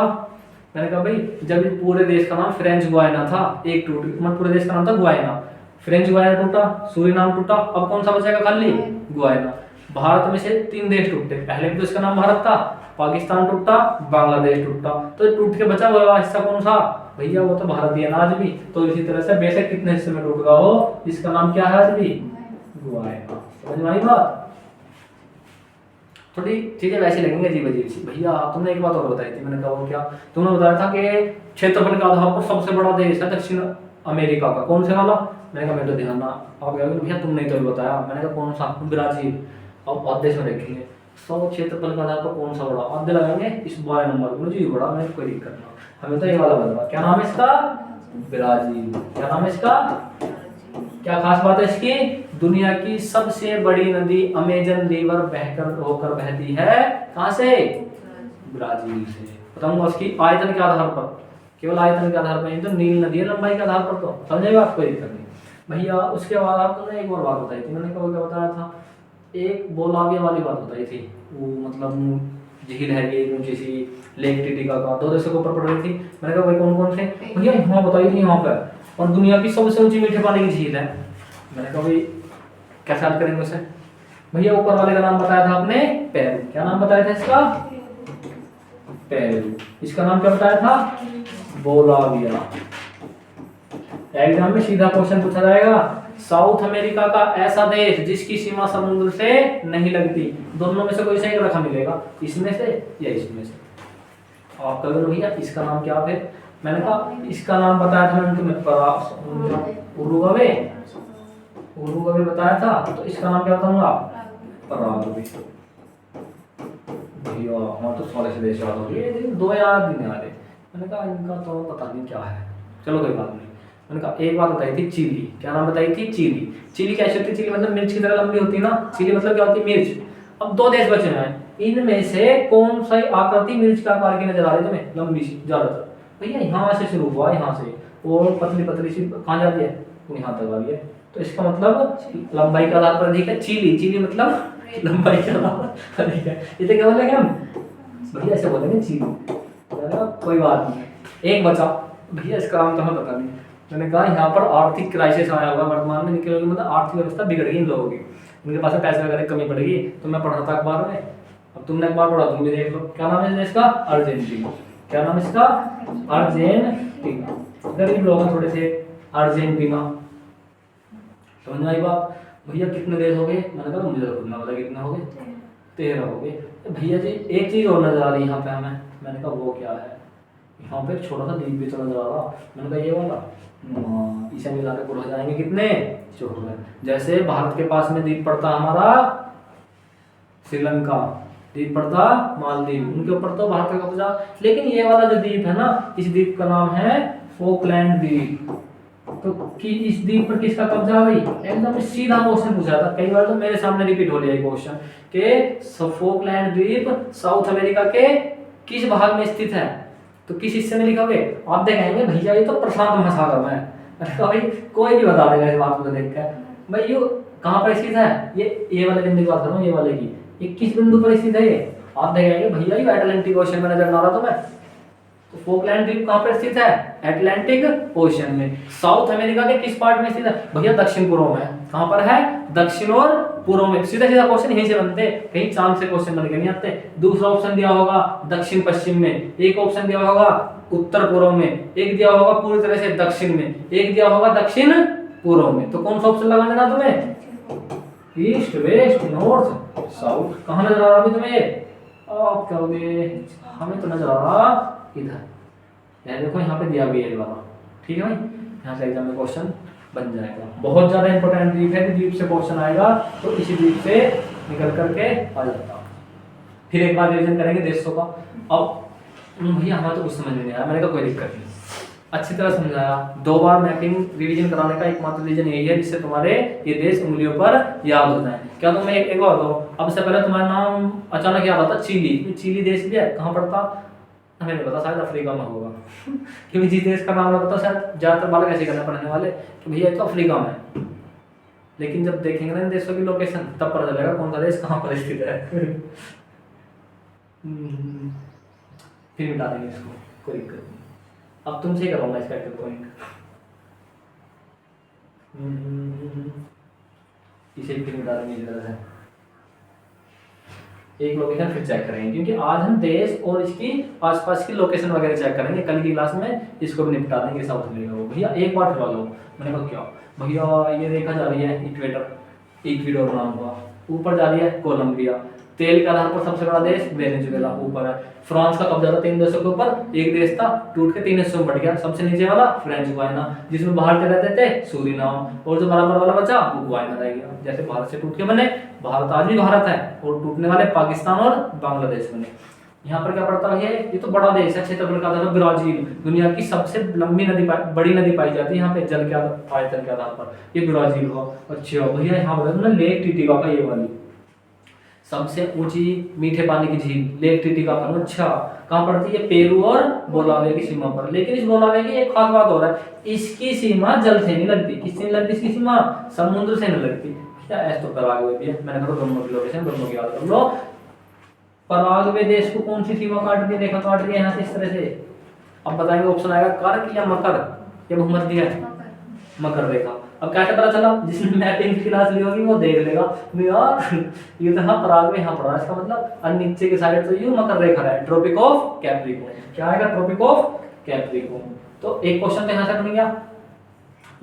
मैंने कहा भाई जब पूरे देश का नाम फ्रेंच गुयाना था, एक टूट मतलब पूरे देश का नाम था गुयाना, फ्रेंच गुयाना टूटा, सूरीनाम टूटा, अब कौन सा बचेगा खाली? गुयाना। भारत में से 3 देश टूटे, पहले भी तो इसका नाम भारत था, पाकिस्तान टूटा, बांग्लादेश टूटा, तो टूट के बचा हुआ हिस्सा कौन सा? भैया वो तो भारतीय है ना आज भी। तो इसी तरह से बेशक कितने हिस्से में टूट गया हो, इसका नाम क्या है आज भी? गुयाना। समझ में आई बात? थोड़ी चीजें वैसी लगेंगे अजीब अजीब सी। भैया तुमने एक बात और बताई थी, मैंने कहा वो क्या? तुमने बताया था कि क्षेत्रफल के आधार पर सबसे बड़ा देश है दक्षिण अमेरिका का, कौन से वाला? मैंने कहा मेरे तो ध्यान ना आप गया भैया तुमने तो बताया। मैंने कहा कौन सा? ब्राजील। अब आधे में देखेंगे 100 क्षेत्रफल के आधार पर कौन सा बड़ा, आधे लगाएंगे इस 12 नंबर मुझे ये बड़ा, मैंने कोई दिक्कत ना, हमें तो ये वाला बता। क्या नाम है इसका? ब्राजील। क्या नाम है इसका? क्या खास बात है इसकी? दुनिया की सबसे बड़ी नदी अमेजन रिवर बहकर होकर बहती है कहां से? ब्राजील से। बताऊंगा उसकी आयतन के आधार पर, केवल आयतन के आधार पर, तो नील नदी है लंबाई के आधार पर, तो समझेगा आप, कोई दिक्कत नहीं। भैया उसके बाद आपने एक और बात बताई थी, मैंने क्या बताया था? एक बोलाविया वाली बात बताई थी, वो मतलब झील है ये ऊंची सी, लेक टिटिका का, 2 देशों के ऊपर पड़ रही थी। मैंने कहा भाई कौन कौन से? भैया यहाँ बताई थी, यहाँ पर, और दुनिया की सबसे ऊंची मीठे पानी की झील है। मैंने कहा भाई कैसे याद करेंगे उसे? भैया ऊपर वाले का नाम बताया था आपने? पेरू। क्या नाम बताया था इसका? पेरू। इसका नाम क्या बताया था? बोलाविया। एग्जाम में सीधा क्वेश्चन पूछा जाएगा, साउथ अमेरिका का ऐसा देश जिसकी सीमा समुद्र से नहीं लगती, दोनों में से कोई सा एक रखा मिलेगा, इसमें से या इसमें से। आप कहोगे भैया इसका नाम क्या है? मैंने कहा इसका नाम बताया था मैंने तुम्हें, उरुग्वे बताया था, तो इसका नाम क्या बताऊंगा? पराग्वे। भैया हमारे तो सारे से देश याद हो गए, 2 याद नहीं आ रहे। मैंने कहा इनका तो पता नहीं क्या है, चलो कोई बात नहीं। मैंने कहा एक बात बताई थी, चिली। क्या नाम बताई थी? चिली। चिली कैसी होती है? चिली मतलब मिर्च की तरह लंबी होती है ना, चिली मतलब क्या होती है? मिर्च। अब 2 देश बचे हैं, इनमें से कौन सा आकृति मिर्च का आकार की नजर आ रही है तुम्हें? लंबी सी ज्यादातर। भैया यहाँ से शुरू हुआ, यहाँ से, और पतली पतली सी कहाँ जाती है? यहाँ तक आ रही है, तो इसका मतलब लंबाई का आधार पर ठीक है चिली। चिली मतलब लंबाई का आधार, ठीक है। इसे क्या बोलेंगे हम? भैया ऐसे बोलेंगे चिली। कोई बात नहीं, एक बचा। भैया इसका नाम तो हमें पता नहीं। मैंने कहा यहाँ पर आर्थिक क्राइसिस आया हुआ वर्तमान में, निकलोगे मतलब आर्थिक व्यवस्था बिगड़ गई इन लोगों की, उनके पास पैसे वगैरह कमी पड़ेगी। तो मैं पढ़ा था अखबार में, अब तुमने अखबार पढ़ा, तुम भी देख लो। क्या नाम है इसका? अर्जेंटीना। क्या नाम है इसका? अर्जेंटीना। गरीब लोग हैं थोड़े से, अर्जेंटीना। समझ में आई बात? भैया कितने देश हो गए? मैंने कहा मुझे खुद ना पता कितने हो गए, 13 हो गए। भैया जी एक चीज और नजर आ रही है यहाँ पे हमें। मैंने कहा वो क्या है? यहाँ पे एक छोटा सा द्वीप भी तो नजर आ रहा। मैंने कहा ये वाला, इसे मिला के पूरा हो जाएंगे कितने? 14। जैसे भारत के पास में द्वीप पड़ता हमारा श्रीलंका, द्वीप पड़ता मालदीव, उनके ऊपर तो भारत का कब्जा। लेकिन ये वाला जो द्वीप है ना, इस द्वीप का नाम है फोकलैंड द्वीप। तो कि इस द्वीप पर किसका कब्जा भाई? एकदम सीधा क्वेश्चन पूछा था, कई बार तो मेरे सामने रिपीट हो गया ये क्वेश्चन कि फोकलैंड द्वीप साउथ अमेरिका के किस भाग में स्थित है? तो किस हिस्से में लिखोगे? आप देखेंगे भैया ये तो प्रशांत महासागर में है। भाई कोई भी बता देगा इस बात को देख कर। भाई ये कहाँ पर स्थित है? ये वाले बिंदु की बात कर रहा हूँ, ये वाले की, ये किस बिंदु पर स्थित है? ये आप देखेंगे भैया ये अटलांटिक ओशन में नजर आ रहा तुम्हें, तो फोकलैंड द्वीप कहाँ पर स्थित है? अटलांटिक ओशन में। साउथ अमेरिका के किस पार्ट में स्थित है? भैया दक्षिण पूर्व में। कहाँ पर है? दक्षिण और पूर्व में। सीधा सीधा क्वेश्चन यहीं से बनते, कहीं चांद से क्वेश्चन बन के नहीं आते। दूसरा ऑप्शन दिया होगा दक्षिण पश्चिम में, एक ऑप्शन दिया होगा उत्तर पूर्व में, एक दिया होगा पूरी तरह से दक्षिण में, एक दिया होगा दक्षिण पूर्व में। तो कौन सा ऑप्शन लगाना देना तुम्हें? East, west, north, south. कहाँ नजर आ रहा अभी तुम्हें? आप क्या कहोगे? हमें तो नजर आ रहा इधर। यार देखो यहाँ पे दिया भी है वाला, ठीक है भाई। यहाँ से एग्जाम में क्वेश्चन बन जाएगा। बहुत ज्यादा इंपॉर्टेंट द्वीप है, द्वीप से क्वेश्चन आएगा तो इसी द्वीप से निकल करके आ जाता। फिर एक बार रिवीजन करेंगे देशों का। अब भैया हमें तो कुछ समझ में नहीं आया, मैंने कहा कोई दिक्कत नहीं, अच्छी तरह समझाया। 2 बार मैपिंग रिवीजन कराने का एकमात्र रीजन यही है जिससे तुम्हारे ये देश उंगलियों पर याद हो जाए। क्या तुम्हें एक बार बताओ, अब से पहले तुम्हारा नाम अचानक याद आता चिली। चिली देश भी है, कहाँ पड़ता? हमें नहीं पता, शायद अफ्रीका में होगा क्योंकि जिस देश का नाम पता शायद ज्यादातर बालक ऐसे करने पढ़ने वाले कि भैया तो अफ्रीका में। लेकिन जब देखेंगे ना इन देशों की लोकेशन तब पता चलेगा कौन सा देश कहाँ पर स्थित है। फिर मिटा देंगे इसको, कोई दिक्कत नहीं। अब तुमसे ही करूँगा इसका एक पॉइंट, इसे फिर मिटा देंगे इस तरह से। एक लोकेशन फिर चेक करेंगे क्योंकि आज हम देश और इसकी आसपास की लोकेशन वगैरह चेक करेंगे। कल की क्लास में इसको भी निपटा देंगे साउथ अफ्रीका को। भैया एक बार फिर लो, मैंने कहा क्या भैया ये देखा जा रही है इक्वेटर, इक्वेडोर नाम का, ऊपर जा रही है कोलंबिया। तेल के आधार पर सबसे बड़ा देश वेनेजुएला ऊपर है। फ्रांस का कब्जा था 3 देशों के ऊपर, एक देश था टूट के 3 हिस्सों में बढ़ गया। सबसे नीचे वाला फ्रेंच गुयाना जिसमें बाहर के रहते थे सूरीनाम, और जो बराबर वाला बचा वो गुयाना रह गया। जैसे भारत से टूट के बने, भारत आज भी भारत है, और टूटने वाले पाकिस्तान और बांग्लादेश बने। यहाँ पर क्या पड़ता है? ये तो बड़ा देश है क्षेत्रफल का आधार पर। ब्राजील दुनिया की सबसे लंबी नदी, बड़ी नदी पाई जाती है यहाँ पे जल के आयतन के आधार पर, ये ब्राजील हो। अच्छा भैया यहाँ पर लेक टिटिका का ये वाली सबसे ऊंची मीठे पानी की झील लेक टिटिकाका। अच्छा कहाँ पड़ती है? पेरू और बोलावे की सीमा पर। लेकिन इस बोलावे की एक खास बात हो रहा है, इसकी सीमा जल से नहीं लगती। किससे नहीं लगती इसकी सीमा? समुद्र से नहीं लगती। क्या ऐसा तो पराग्वे भी है, मैंने कहा दोनों की लोकेशन दोनों की याद कर लो। पराग्वे देश को कौन सी सीमा काट रही है? रेखा काट रही है यहाँ से इस तरह से। अब बताएंगे ऑप्शन आएगा कर्क या मकर, या भूमध्य है मकर रेखा। अब कैसे पता चला? जिसने मैपिंग की क्लास ली होगी वो देख लेगा यार ये तो हाँ पराग्वे यहाँ पड़ा, इसका मतलब और नीचे की साइड तो ये मकर रेखा है, ट्रॉपिक ऑफ कैप्रिकॉर्न। क्या आएगा? Tropic of Capricorn. तो एक क्वेश्चन तो यहाँ तक बन गया।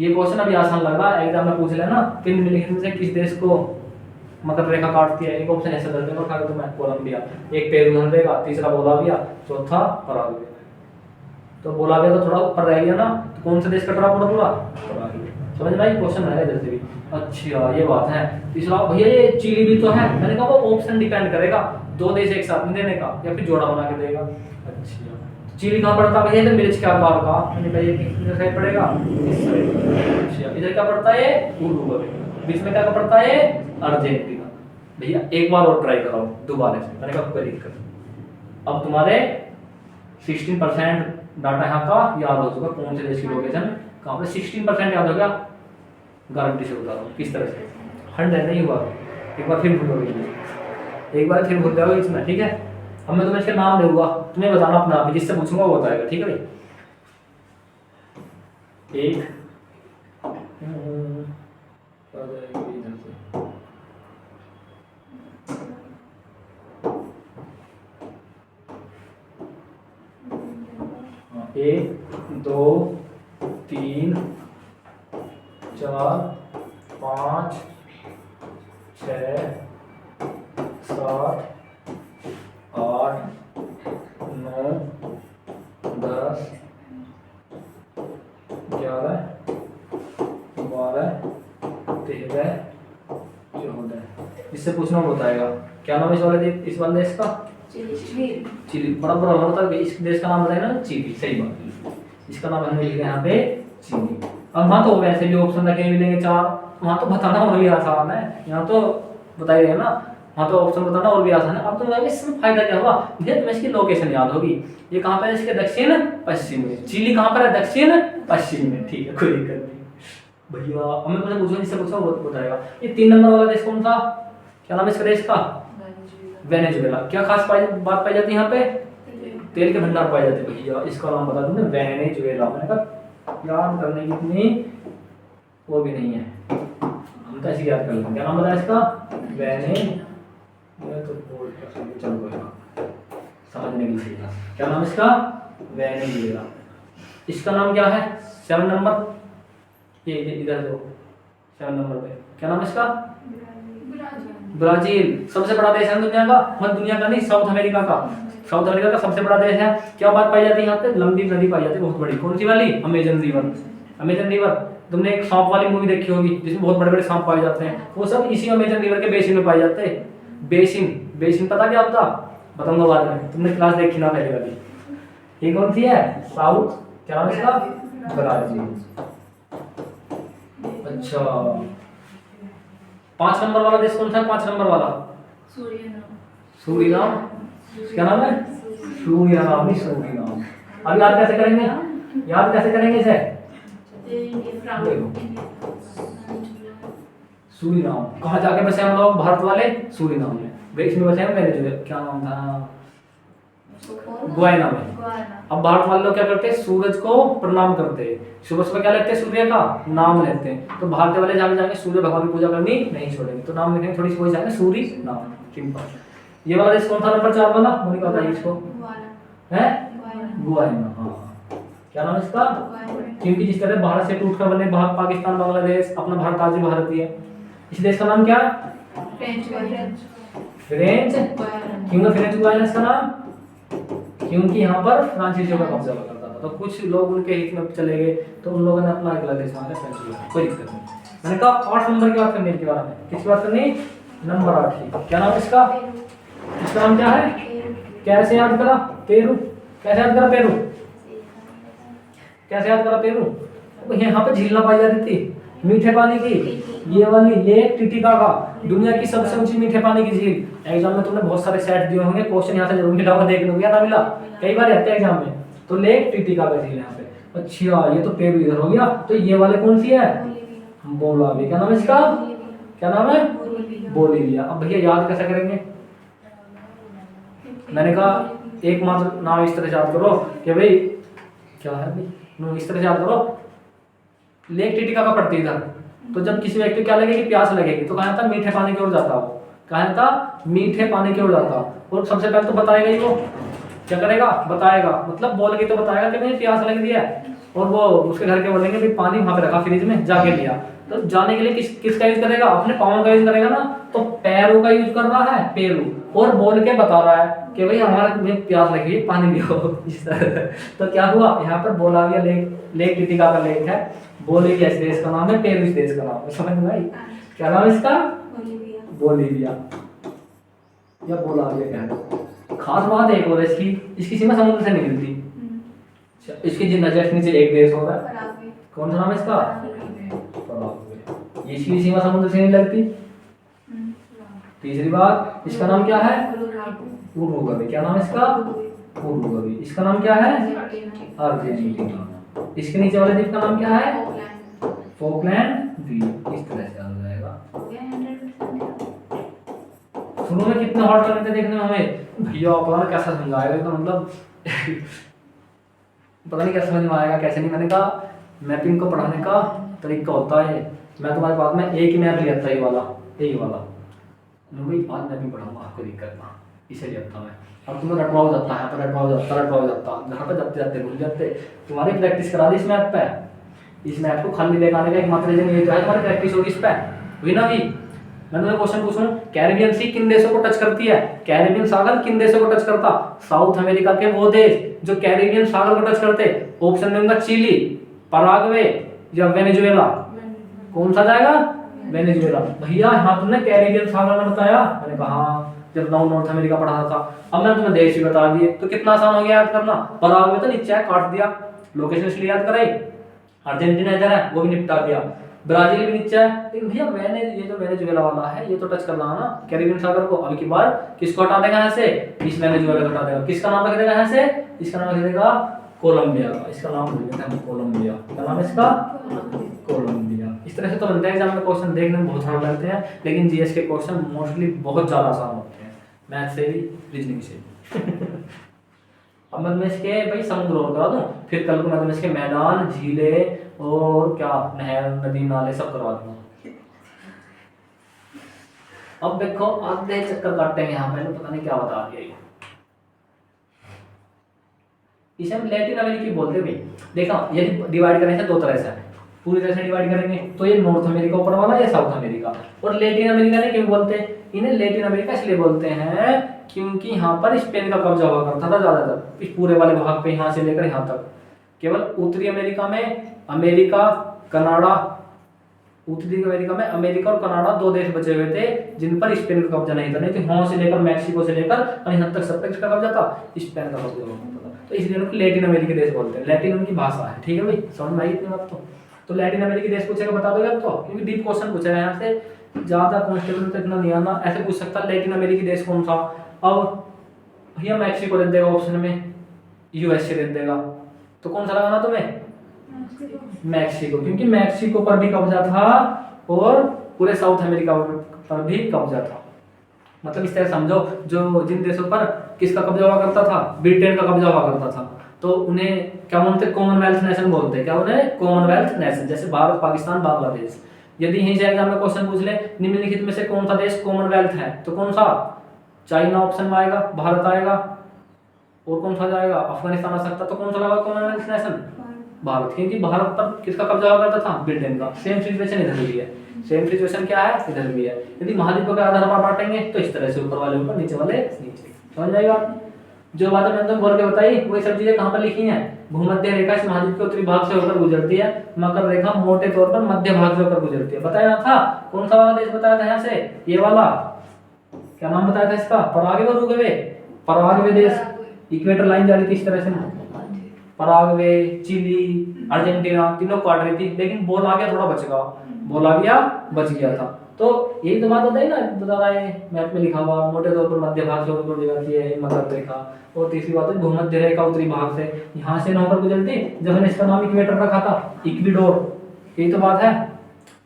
ये क्वेश्चन अभी आसान लग रहा है, एग्जाम में पूछ लेना किन निम्नलिखित में से किस देश को मकर रेखा काटती है। एक ऑप्शन ऐसे दे देगा तो मैं कोलंबिया, एक पेरू देगा, तीसरा बोलाविया, चौथा पराग्वे। तो बोलाविया तो थोड़ा ऊपर रह गया ना, तो कौन सा देश कट रहा पूरा पूरा? पराग्वे। समझ में आई? क्वेश्चन आएगा इधर से भी। अच्छा ये बात है। तीसरा भैया ये चिली भी तो है, मैंने कहा वो ऑप्शन डिपेंड करेगा 2 देश एक साथ में देने का या फिर जोड़ा बना के देगा। अच्छा चिली कहाँ पड़ता है भैया? तो मिर्च के आकार का, मैंने कहा ये किस साइड पड़ेगा? इस साइड। अच्छा इधर क्या पड़ता है? उरुग्वे। बीच में क्या पड़ता है? अर्जेंटीना। भैया एक बार और ट्राई कराओ दोबारा से, मैंने कहा कोई दिक्कत। अब तुम्हारे 16% डाटा यहाँ का याद हो चुका, कौन से देश की लोकेशन कहाँ पे। 16% याद हो गया, गारंटी से बता रहा हूँ किस तरह से। 100 नहीं हुआ, एक बार फिर भूल जाओगे, एक बार फिर भूल जाओगे इसमें, ठीक है। अब मैं तुम्हें इसका नाम दूंगा, तुम्हें बताना अपना, जिससे पूछूंगा वो बताएगा, ठीक है भाई। एक एक 2 3 4 5 6 7 8 9 10 11 12 13 14। इससे पूछना बताएगा क्या नाम है इस वाले देश का? चिली। बड़ा बड़ा होता है, इस देश का नाम बताया ना चिली, सही बात। इसका नाम हमने लिखा यहाँ पे चिली। अब वहाँ तो वैसे भी ऑप्शन रखे मिलेंगे 4, वहाँ तो बताना और भी आसान है, यहाँ तो बताइए ना, वहाँ तो ऑप्शन बताना और भी आसान है। अब तो इसमें फायदा क्या हुआ? ये तुम्हें इसकी लोकेशन याद होगी, ये कहाँ पर है? इसके दक्षिण पश्चिम में। चिली कहाँ पर है? दक्षिण पश्चिम में, ठीक है कोई दिक्कत नहीं भैया। अब मैं तुमसे पूछूंगा, जिससे पूछूंगा वो बताएगा। ये 3 नंबर वाला देश कौन था? क्या नाम है इसका देश का? वेनेजुएला। क्या खास बात पाई जाती है यहाँ पे? तेल के भंडार पाए जाते हैं भैया, इसका नाम बता दूं वेनेजुएला। मैंने कहा याद करने की इतनी वो भी नहीं है, हम तो ऐसे याद कर लेंगे। क्या नाम बताया इसका? तो बोल चलो कोई ना, समझने के लिए था। क्या नाम इसका? वेनेजुएला। इसका नाम क्या है 7 नंबर, ये इधर दो 7 नंबर पे, क्या नाम इसका? ब्राजील। सबसे बड़ा देश है दुनिया का, मतलब दुनिया का नहीं, साउथ अमेरिका का। साउथ अमेरिका का सबसे बड़ा देश है। क्या बात पाई जाती है यहाँ पे? लंबी नदी पाई जाती है, बहुत बड़ी। कौन सी वाली? Amazon river. अमेजन रिवर, तुमने एक सांप वाली मूवी देखी होगी जिसमें बहुत बड़े बड़े सांप पाए जाते हैं, वो सब इसी अमेजन रिवर के बेसिन में पाए जाते हैं। बेसिन, बेसिन पता क्या होता? बताऊंगा बाद में, तुमने क्लास देखी ना पहले वाली। ये कौन सी है? साउथ, क्या नाम इसका? ब्राजील। अच्छा 5 नंबर वाला देश कौन सा है? 5 नंबर वाला सूरीनाम। क्या नाम है? सूरीनाम, नहीं सूरीनाम। अब याद कैसे करेंगे? याद कैसे करेंगे इसे? सूरीनाम कहाँ जाके बसे हम लोग? भारत वाले सूरीनाम में। ग्रीस में बसे हैं मेरे जो, क्या नाम था? गुयाना में। अब भारत वाले लोग क्या करते हैं? सूरज को प्रणाम करते हैं, सुबह सुबह क्या लेते हैं? सूर्य का नाम लेते हैं। तो भारत वाले जाके जाके सूर्य भगवान की पूजा करनी नहीं छोड़ेंगे, तो नाम लिखेंगे थोड़ी सी वही जाएंगे सूरी नाम, सिंपल। ये वाला देश कौन था नंबर 4 वाला? मोनिका बताइए इसको। है गुयाना। हाँ, क्या नाम इसका? क्योंकि जिस तरह भारत से टूटकर बने भारत, पाकिस्तान, बांग्लादेश, अपना भारत आज भी भारतीय है। इस देश का नाम क्या? फ्रेंच। क्यों फ्रेंच गुयाना इसका नाम? क्योंकि यहाँ पर फ्रांसीसियों का कब्जा हुआ करता था, तो कुछ लोग उनके हित में चले गए, तो उन लोगों ने अपना अगला देश मांगा फ्रेंच गुयाना। कोई दिक्कत नहीं। मैंने कहा 8 नंबर की बात करनी है, इसके बारे में। किसकी बात करनी? नंबर 8 की। क्या नाम इसका? इसका नाम क्या है? कैसे याद करा? पेरू। कैसे याद करा? पेरू। कैसे याद करा? पेरू। तो यहाँ पे झील पाई जाती थी मीठे पानी की, ये वाली लेक टिटिकाका, दुनिया की सबसे ऊंची मीठे पानी की झील। एग्जाम में तुमने बहुत सारे सेट दिए होंगे, क्वेश्चन यहाँ से जरूर मिला होगा, देखने को ना मिला, कई बार आते हैं एग्जाम में। तो लेक टिटिकाका झील यहाँ पे। अच्छा ये तो पेरू इधर हो गया, तो ये वाले कौन सी है? बोलाविया। क्या नाम है इसका? क्या नाम है? बोलीविया। अब भैया याद कैसे करेंगे? मैंने कहा एकमात्र नाम इस तरह से याद करो कि भाई क्या है भाई, इस तरह से याद करो, लेक टिटिकाका पड़ती इधर, तो जब किसी व्यक्ति को क्या लगेगी? प्यास लगेगी, तो कहा था मीठे पानी की ओर जाता, वो कहा था मीठे पानी की ओर जाता। और सबसे पहले तो बताएगा ही, वो क्या करेगा? बताएगा, मतलब बोल के तो बताएगा कि मुझे प्यास लग रही है, और वो उसके घर के बोलेंगे भाई पानी वहां पे रखा फ्रिज में, जाके लिया। तो जाने के लिए किसका यूज करेगा? अपने पाँव का यूज करेगा ना, तो पैरों का यूज कर रहा है, पेरू, और बोल के बता रहा है कि भाई हमारा तुम्हें प्यास लगी है, पानी पियो। इस तरह तो क्या हुआ यहाँ पर? बोलाविया लेक टिटिकाका लेक है, बोलीविया इस देश का नाम है, पेरू इस देश का नाम है। समझ में आई? क्या नाम है इसका? बोलीविया या बोलाविया क्या है। खास बात है एक और इसकी सीमा समुद्र से नहीं मिलती। इसकी जस्ट नीचे एक देश होगा, कौन सा नाम है इसका? इसकी सीमा समुद्र से नहीं लगती। तीसरी बात, इसका नाम क्या है? उरुग्वे। क्या नाम है इसका? उरुग्वे। इसका नाम क्या है? अर्जेंटीना। इसके नीचे वाले द्वीप का नाम क्या है? फोकलैंड द्वीप। इस तरह से आ जाएगा। शुरू में कितने हॉट लगते देखने में हमें, भैया पता नहीं कैसा समझाएगा, तो मतलब पता नहीं कैसे समझ में आएगा कैसे नहीं। मैंने कहा मैपिंग को पढ़ाने का तरीका होता है, मैं तुम्हारे पास में एक ही मैप लिया था, ये वाला भाई आज मैपिंग पढ़ाऊंगा, आपको दिक्कत ना, इसे लिया था मैं। अब तुम्हें रटवा हो जाता है, रटवा हो जाता, घर पर जाते जाते भूल जाते। तुम्हारी प्रैक्टिस करा दी इस मैप पे, इस मैप को खाली लेकर आने का एक मात्र रीजन ये तो है तुम्हारी प्रैक्टिस होगी इस पे, हुई ना भी। मैं तुम्हें क्वेश्चन पूछूं, कैरिबियन सी किन देशों को टच करती है? कैरिबियन सागर किन देशों को टच करता? साउथ अमेरिका के वो देश जो कैरिबियन सागर को टच करते। ऑप्शन में उनका चिली, पराग्वे या वेनेजुएला। कौन सा जाएगा? वेनेजुएला। भैया यहाँ तुमने कैरिबियन सागर में बताया, मैंने कहा हाँ, जब नॉर्थ अमेरिका पढ़ा था। अब मैंने तुम्हें देश भी बता दिए, तो कितना आसान हो गया याद करना। पराग्वे तो नीचे काट दिया, लोकेशन इसलिए याद कराई। अर्जेंटीना इधर है, वो भी निपटा दिया। ब्राजील भी नीचे है, लेकिन भैया ये जो वेनेजुएला वाला है, ये तो टच करना है ना कैरिबियन सागर को। अब की बार किसको हटा देगा यहाँ से? इस वेनेजुएला को हटा देगा। किसका नाम रख देगा यहाँ से? इसका नाम रख देगा कोलंबिया का। इसका नाम भूल गए हम, कोलंबिया। क्या नाम है इसका? कोलंबिया। इस तरह से तो बनते हैं एग्जाम में क्वेश्चन, देखने में बहुत हार्ड लगते हैं, लेकिन जीएस के क्वेश्चन मोस्टली बहुत ज्यादा आसान होते हैं, मैथ से भी, रीजनिंग से भी। अब मैं तुम्हें इसके भाई समुद्र और करा दूं, फिर कल को मैं तुम्हें इसके मैदान, झीलें और क्या नहर, नदी, नाले सब करवा दूंगा। अब देखो आधे चक्कर काटेंगे यहाँ पहले, पता नहीं क्या बता दिया ये। इसे हम लैटिन अमेरिकी बोलते हैं। देखो यदि डिवाइड करें दो तरह से, पूरी तरह से डिवाइड करेंगे तो ये नॉर्थ अमेरिका ऊपर वाला, या साउथ अमेरिका। और लैटिन अमेरिका ने क्यों बोलते हैं इन्हें लैटिन अमेरिका? इसलिए बोलते हैं क्योंकि यहाँ पर स्पेन का कब्जा हुआ करता था ज्यादातर, इस पूरे वाले भाग पे, यहाँ से लेकर यहाँ तक। केवल उत्तरी अमेरिका में अमेरिका, कनाडा, उत्तरी अमेरिका में अमेरिका और कनाडा दो देश बचे हुए थे जिन पर स्पेन का कब्जा नहीं था। नहीं तो वहां से लेकर मैक्सिको से लेकर और यहाँ तक सब तक कब्जा था, स्पेन का कब्जा हुआ करता था। तो इसलिए उनको लैटिन अमेरिकी देश बोलते हैं। लैटिन उनकी भाषा है। ठीक है भाई, समझ में आई इतनी बात? तो लैटिन अमेरिकी देश पूछेगा बता दोगे आप तो, क्योंकि डीप क्वेश्चन पूछा है यहाँ से, ज्यादा कॉन्स्टेबल तो इतना नहीं आना। ऐसे पूछ सकता लैटिन अमेरिकी देश कौन सा? अब भैया मैक्सिको दे देगा ऑप्शन में, यूएसए दे देगा, तो कौन सा लगाना तुम्हें? मैक्सिको, क्योंकि मैक्सिको पर भी कब्जा था और पूरे साउथ अमेरिका पर भी कब्जा था। मतलब इस तरह समझो, जो जिन देशों पर किसका कब्जा हुआ करता था? ब्रिटेन का कब्जा हुआ करता था, तो उन्हें क्या बोलते? कॉमनवेल्थ नेशन बोलते हैं। क्या उन्हें? Commonwealth nation. जैसे भारत, पाकिस्तान, बांग्लादेश। यदि यहीं से एग्जाम में क्वेश्चन पूछ ले निम्नलिखित में से कौन सा देश कॉमनवेल्थ है, तो कौन सा? चाइना ऑप्शन में आएगा, भारत आएगा, और कौन सा जाएगा? अफगानिस्तान आ सकता। तो कौन सा लगा कॉमनवेल्थ नेशन? भारत, क्योंकि भारत पर किसका कब्जा हुआ करता था? ब्रिटेन का। सेम सिचुएशन इधर भी है, सेम सिचुएशन क्या है इधर भी है। यदि महाद्वीपों के आधार पर बांटेंगे तो इस तरह से, ऊपर वाले ऊपर, नीचे वाले नीचे। समझ जाएगा? जो बातें मैंने तुमको बोल के बताई वही सब चीजें कहाँ पर लिखी हैं? भूमध्य रेखा इस महाद्वीप के उत्तरी भाग से होकर गुजरती है, मकर रेखा मोटे तौर पर मध्य भाग से होकर गुजरती है। बताया ना था? कौन सा वाला देश बताया था यहाँ से? ये वाला, क्या नाम बताया था इसका? पराग्वे और उरुग्वे। पराग्वे देश, इक्वेटर लाइन जा रही थी इस तरह से, पराग्वे, चिली, अर्जेंटीना, तीनों काट रही थी, लेकिन बोलाविया थोड़ा बच गया, बोलाविया बच गया था। तो यही तो बात बताई ना, बता रहा है मैप में लिखा हुआ, मोटे तौर पर मध्य भाग से होकर गुजरती है मकर रेखा। और तीसरी बात है भूमध्य रेखा उत्तरी भाग से, यहाँ से होकर गुजरती, जब मैंने इसका नाम इक्वेटर रखा था, इक्विडोर। यही तो बात है,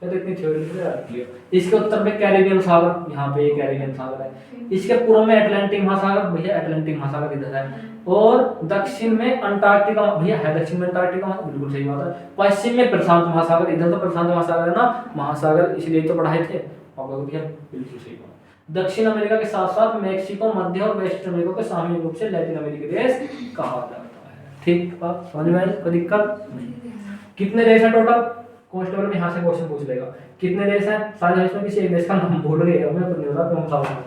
तो इतनी थ्योरी। इसके उत्तर में कैरिबियन सागर, यहाँ पे कैरिबियन सागर है। इसके पूर्व में अटलांटिक महासागर, भैया अटलांटिक महासागर इधर है। और दक्षिण में अंटार्कटिका, भैया है दक्षिण में अंटार्कटिका, बिल्कुल सही बात है। पश्चिम में प्रशांत महासागर, इधर तो प्रशांत महासागर है ना, महासागर, इसलिए तो पढ़ाए थे और भैया बिल्कुल सही बात। दक्षिण अमेरिका के साथ साथ मैक्सिको, मध्य और वेस्ट अमेरिका को सामूहिक रूप से लैटिन अमेरिकी देश कहा जाता है। ठीक बात समझ में आई? कोई दिक्कत नहीं। कितने देश है टोटल? कांस्टेबल में यहाँ से क्वेश्चन पूछ लेगा, कितने देश हैं? शायद इसमें किसी एक देश का नाम भूल गए, हमें तो नहीं होगा कौन सा होगा।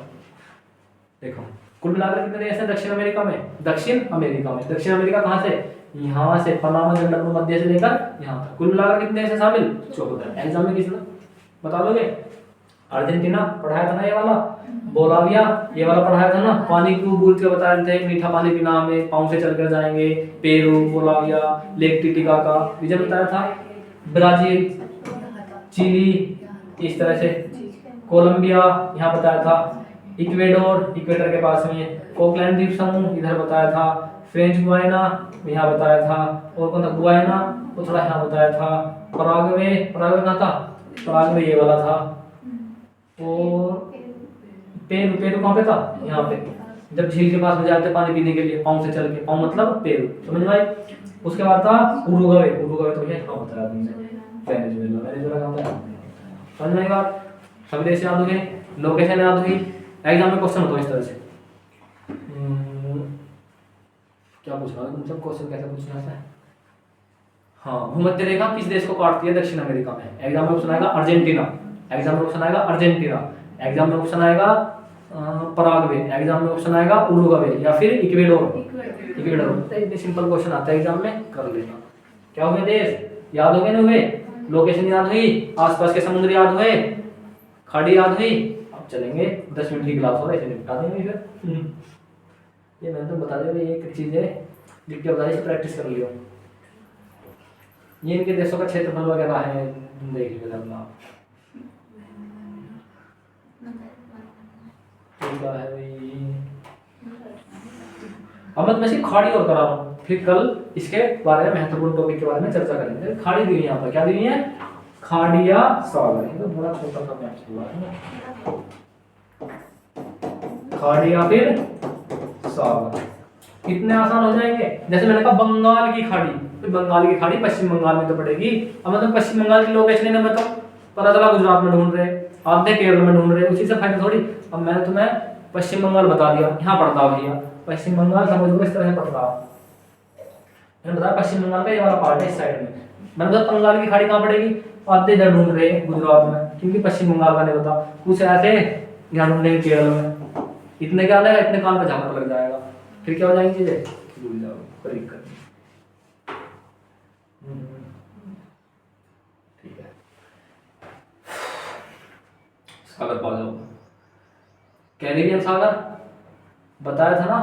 देखो कुल मिलाकर कितने देश हैं दक्षिण अमेरिका में? दक्षिण अमेरिका में, दक्षिण अमेरिका कहाँ से? यहाँ से, पनामा जंगल में मध्य से लेकर यहाँ तक। कुल मिलाकर कितने देश हैं शामिल? 14। एग्जाम में किसने बता दोगे? अर्जेंटीना पढ़ाया था ना ये वाला, बोलाविया ये वाला पढ़ाया था ना, पानी को बूंद के बताए थे, मीठा पानी पीना हमें, पाँव से चलकर जाएंगे, Peru, Bolivia, lake Titicaca, region बताया था, ब्राजील, चिली, इस तरह से, कोलंबिया यहाँ बताया था, इक्वेडोर इक्वेटर के पास में, फोकलैंड द्वीप समूह इधर बताया था, फ्रेंच गुयाना यहाँ बताया था, और कौन था गुयाना वो थोड़ा यहाँ बताया था, पराग्वे, पराग्वे कहाँ था? पराग्वे ये वाला था, और पेरू, पेरू कहाँ पे था? यहाँ पे, जब झील के पास में जाते पानी पीने के लिए पाँव से चल के, पाँव मतलब पेरू, समझ में आई? उसके बाद था उरुग्वे, उरुग्वे तो यहाँ बताया तुमने, वेनेजुएला, वेनेजुएला कहाँ था? समझ में आई? सभी देश याद हो गए, लोकेशन याद होगी। एग्जाम में क्वेश्चन होता है इस तरह से, क्या पूछ रहा है तुम सब? क्वेश्चन कैसे पूछना है? हाँ, भूमध्य रेखा किस देश को काटती है दक्षिण अमेरिका में? एग्जाम में ऑप्शन आएगा अर्जेंटीना, एग्जाम में ऑप्शन आएगा अर्जेंटीना, एग्जाम में ऑप्शन आएगा पराग्वे, एग्जाम में ऑप्शन आएगा उरुग्वे, या फिर इक्वेडोर। इक्वेडोर इतने सिंपल क्वेश्चन आता है एग्जाम में, कर लेना। क्या हो गए देश याद हो गए? नहीं हुए? लोकेशन याद हुई? आसपास के समुद्र याद हुए? खाड़ी याद हुई? अब चलेंगे 10 मिनट की क्लास हो रही है, इसे निपटा देंगे फिर। ये मैंने तो बता दिया, ये एक चीज है लिख के बता दी, प्रैक्टिस कर लियो। ये इनके देशों का क्षेत्रफल वगैरह है, देख लीजिएगा अपना। है भाई, अब मैं तुम्हें खाड़ी और करा रहा हूँ, फिर कल इसके बारे में महत्वपूर्ण टॉपिक के बारे में चर्चा करेंगे। खाड़ी दी है यहाँ पर, क्या दी है? खाड़िया सागर, तो बड़ा छोटा सा मैच हुआ है, खाड़ी या फिर सागर। कितने आसान हो जाएंगे। जैसे मैंने कहा बंगाल की खाड़ी, तो बंगाल की खाड़ी पश्चिम बंगाल में तो पड़ेगी। अब मतलब पश्चिम बंगाल की लोकेशन है ना, बताओ, पता चला गुजरात में ढूंढ रहे, आधे केरल में ढूंढ रहे, उसी से फायदा थोड़ी। अब मैंने तुम्हें पश्चिम बंगाल बता दिया, यहाँ पड़ता भैया पश्चिम बंगाल, समझ लो इस तरह से पड़ रहा। मैंने बताया पश्चिम बंगाल का ये वाला पार्ट है इस साइड में। मैंने बताया बंगाल की खाड़ी कहाँ पड़ेगी, आधे इधर ढूंढ रहे गुजरात में, क्योंकि पश्चिम बंगाल का नहीं बता, कुछ ऐसे यहाँ ढूंढेंगे केरल में। इतने क्या लगेगा, इतने काल में झापड़ लग जाएगा, फिर क्या हो जाएंगी चीजें, भूल जाओ, कोई दिक्कत नहीं। ठीक है, सागर पा जाओ। कैरिबियन सागर बताया था ना,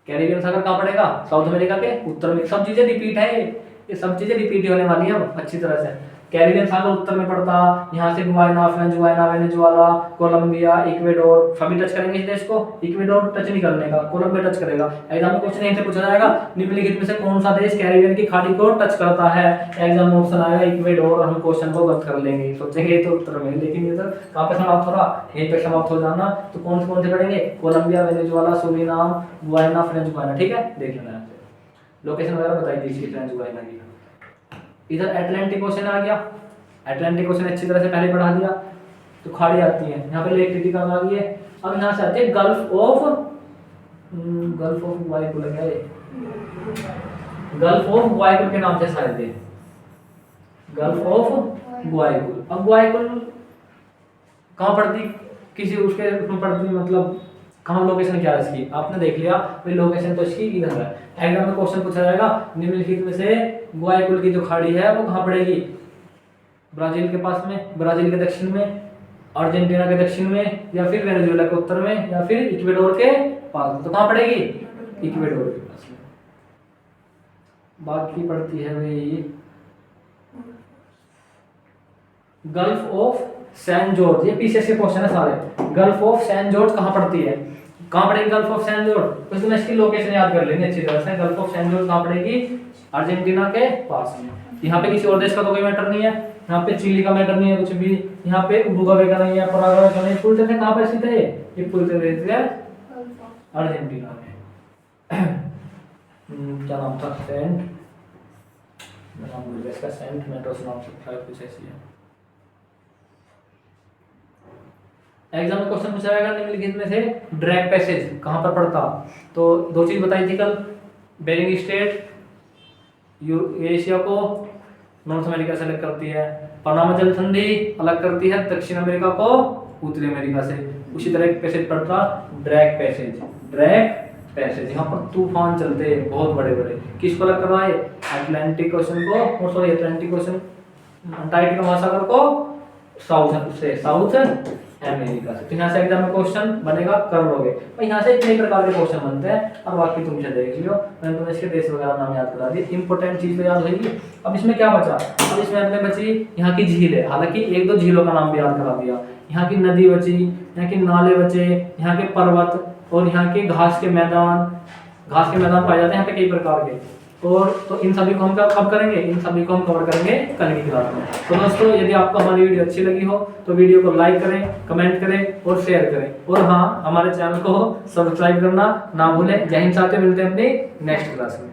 कैरिबियन सागर कहाँ पड़ेगा, साउथ अमेरिका के उत्तर में। सब चीजें रिपीट है, ये सब चीजें रिपीट होने वाली है अब अच्छी तरह से। कैरिबियन सागर उत्तर में पड़ता, यहाँ से Guyana, Venezuela, Venezuela, Colombia, Ecuador, सभी टच करेंगे इस देश को। इक्वेडोर टच नहीं करने का, कोलंबिया टच करेगा। एग्जाम में क्वेश्चन यहीं से पूछा जाएगा, निम्नलिखित में से कौन सा देश कैरिबियन की खाड़ी को टच करता है। एग्जाम में ऑप्शन आएगा इक्वेडोर, हम क्वेश्चन को गलत कर लेंगे, सोचेंगे ये तो उत्तर में, लेकिन ये तो कहाँ पे समाप्त हो रहा, यहीं पे समाप्त हो जाना। तो कौन से पढ़ेंगे, Colombia, Venezuela, Suriname, Guyana, Venezuela. ठीक है, देख लेना यहाँ से लोकेशन वगैरह बताई दी इसकी वेनेजुएला की। इधर अटलांटिक ओशन आ गया, अटलांटिक ओशन अच्छी तरह से पहले पढ़ा दिया। तो खाड़ी आती है यहाँ पे, लेक टिटिकाका आ गई है। अब यहाँ से आती है गल्फ ऑफ ग्वाइकुल है, गल्फ ऑफ ग्वाइकुल के नाम से शायद है, गल्फ ऑफ ग्वाइकुल। अब ग्वाइकुल कहाँ पड़ती, किसी उसके उसमें पड़ती, मतलब कहाँ लोकेशन क्या है इसकी, आपने देख लिया भाई लोकेशन तो इसकी इधर है। एग्जाम में क्वेश्चन पूछा जाएगा निम्नलिखित में से ग्वाइकुल की जो खाड़ी है वो कहाँ पड़ेगी, ब्राजील के पास में, ब्राजील के दक्षिण में, अर्जेंटीना के दक्षिण में, या फिर वेनेजुएला के उत्तर में, या फिर इक्वेडोर के पास में। तो कहाँ पड़ेगी, इक्वेडोर के पास में। बाकी पड़ती है भाई गल्फ ऑफ सैन जॉर्ज, ये पीछे से क्वेश्चन है सारे। गल्फ ऑफ सैन जॉर्ज कहाँ पड़ती है, कहाँ पड़ेगी गल्फ ऑफ सैन जॉर्ज, तो इसमें इसकी लोकेशन याद कर लेंगे अच्छी तरह से। गल्फ ऑफ सैन जॉर्ज कहाँ पड़ेगी, अर्जेंटीना के पास में। यहाँ पे किसी और देश का तो कोई मैटर नहीं है, यहाँ पे चिली का मैटर नहीं है कुछ भी, यहाँ पे उरुग्वे का नहीं है, पराग्वे का नहीं। पूछते थे कहाँ पर स्थित है ये पूछते थे अर्जेंटीना में। क्या नाम था, सेंट, नाम भूल गया इसका, सेंट मेट्रोस नाम से कुछ ऐसी है। एग्जाम में क्वेश्चन पूछा जाएगा निम्नलिखित में से ड्रैग पैसेज कहाँ पर पड़ता। तो दो चीज बताई थी कल, बेरिंग स्ट्रेट एशिया को नॉर्थ अमेरिका से अलग करती है, पनामा जल संधि अलग करती है दक्षिण अमेरिका को उत्तरी अमेरिका से। उसी तरह एक पैसेज पड़ता ड्रैग पैसेज, ड्रैग पैसेज। यहाँ पर तूफान चलते हैं बहुत बड़े बड़े, किसको अलग करवाए, अटलांटिक ओशन को, और सॉरी अटलांटिक ओशन अंटार्कटिका महासागर को साउथ से, साउथ अमेरिका से। तो यहाँ से एग्जाम में क्वेश्चन बनेगा, कर लोगे। और यहाँ से इतने प्रकार के क्वेश्चन बनते हैं, और बाकी तुम इसे देख लियो। मैंने तुम्हें इसके देश वगैरह नाम याद करा दिए, इंपॉर्टेंट चीज तो याद होगी। अब इसमें क्या बचा, अब इसमें अपने बची यहाँ की झील है, हालांकि एक दो झीलों का नाम भी याद करा दिया। यहाँ की नदी बची, यहाँ के नाले बचे, यहाँ के पर्वत, और यहाँ के घास के मैदान, घास के मैदान पाए जाते हैं यहाँ पे कई प्रकार के। और तो इन सभी को हम कब करेंगे, इन सभी को हम कवर करेंगे कल की क्लास में। तो दोस्तों यदि आपको हमारी वीडियो अच्छी लगी हो तो वीडियो को लाइक करें, कमेंट करें और शेयर करें, और हाँ हमारे चैनल को सब्सक्राइब करना ना भूलें। जय हिंद साथियों, मिलते हैं अपनी नेक्स्ट क्लास में।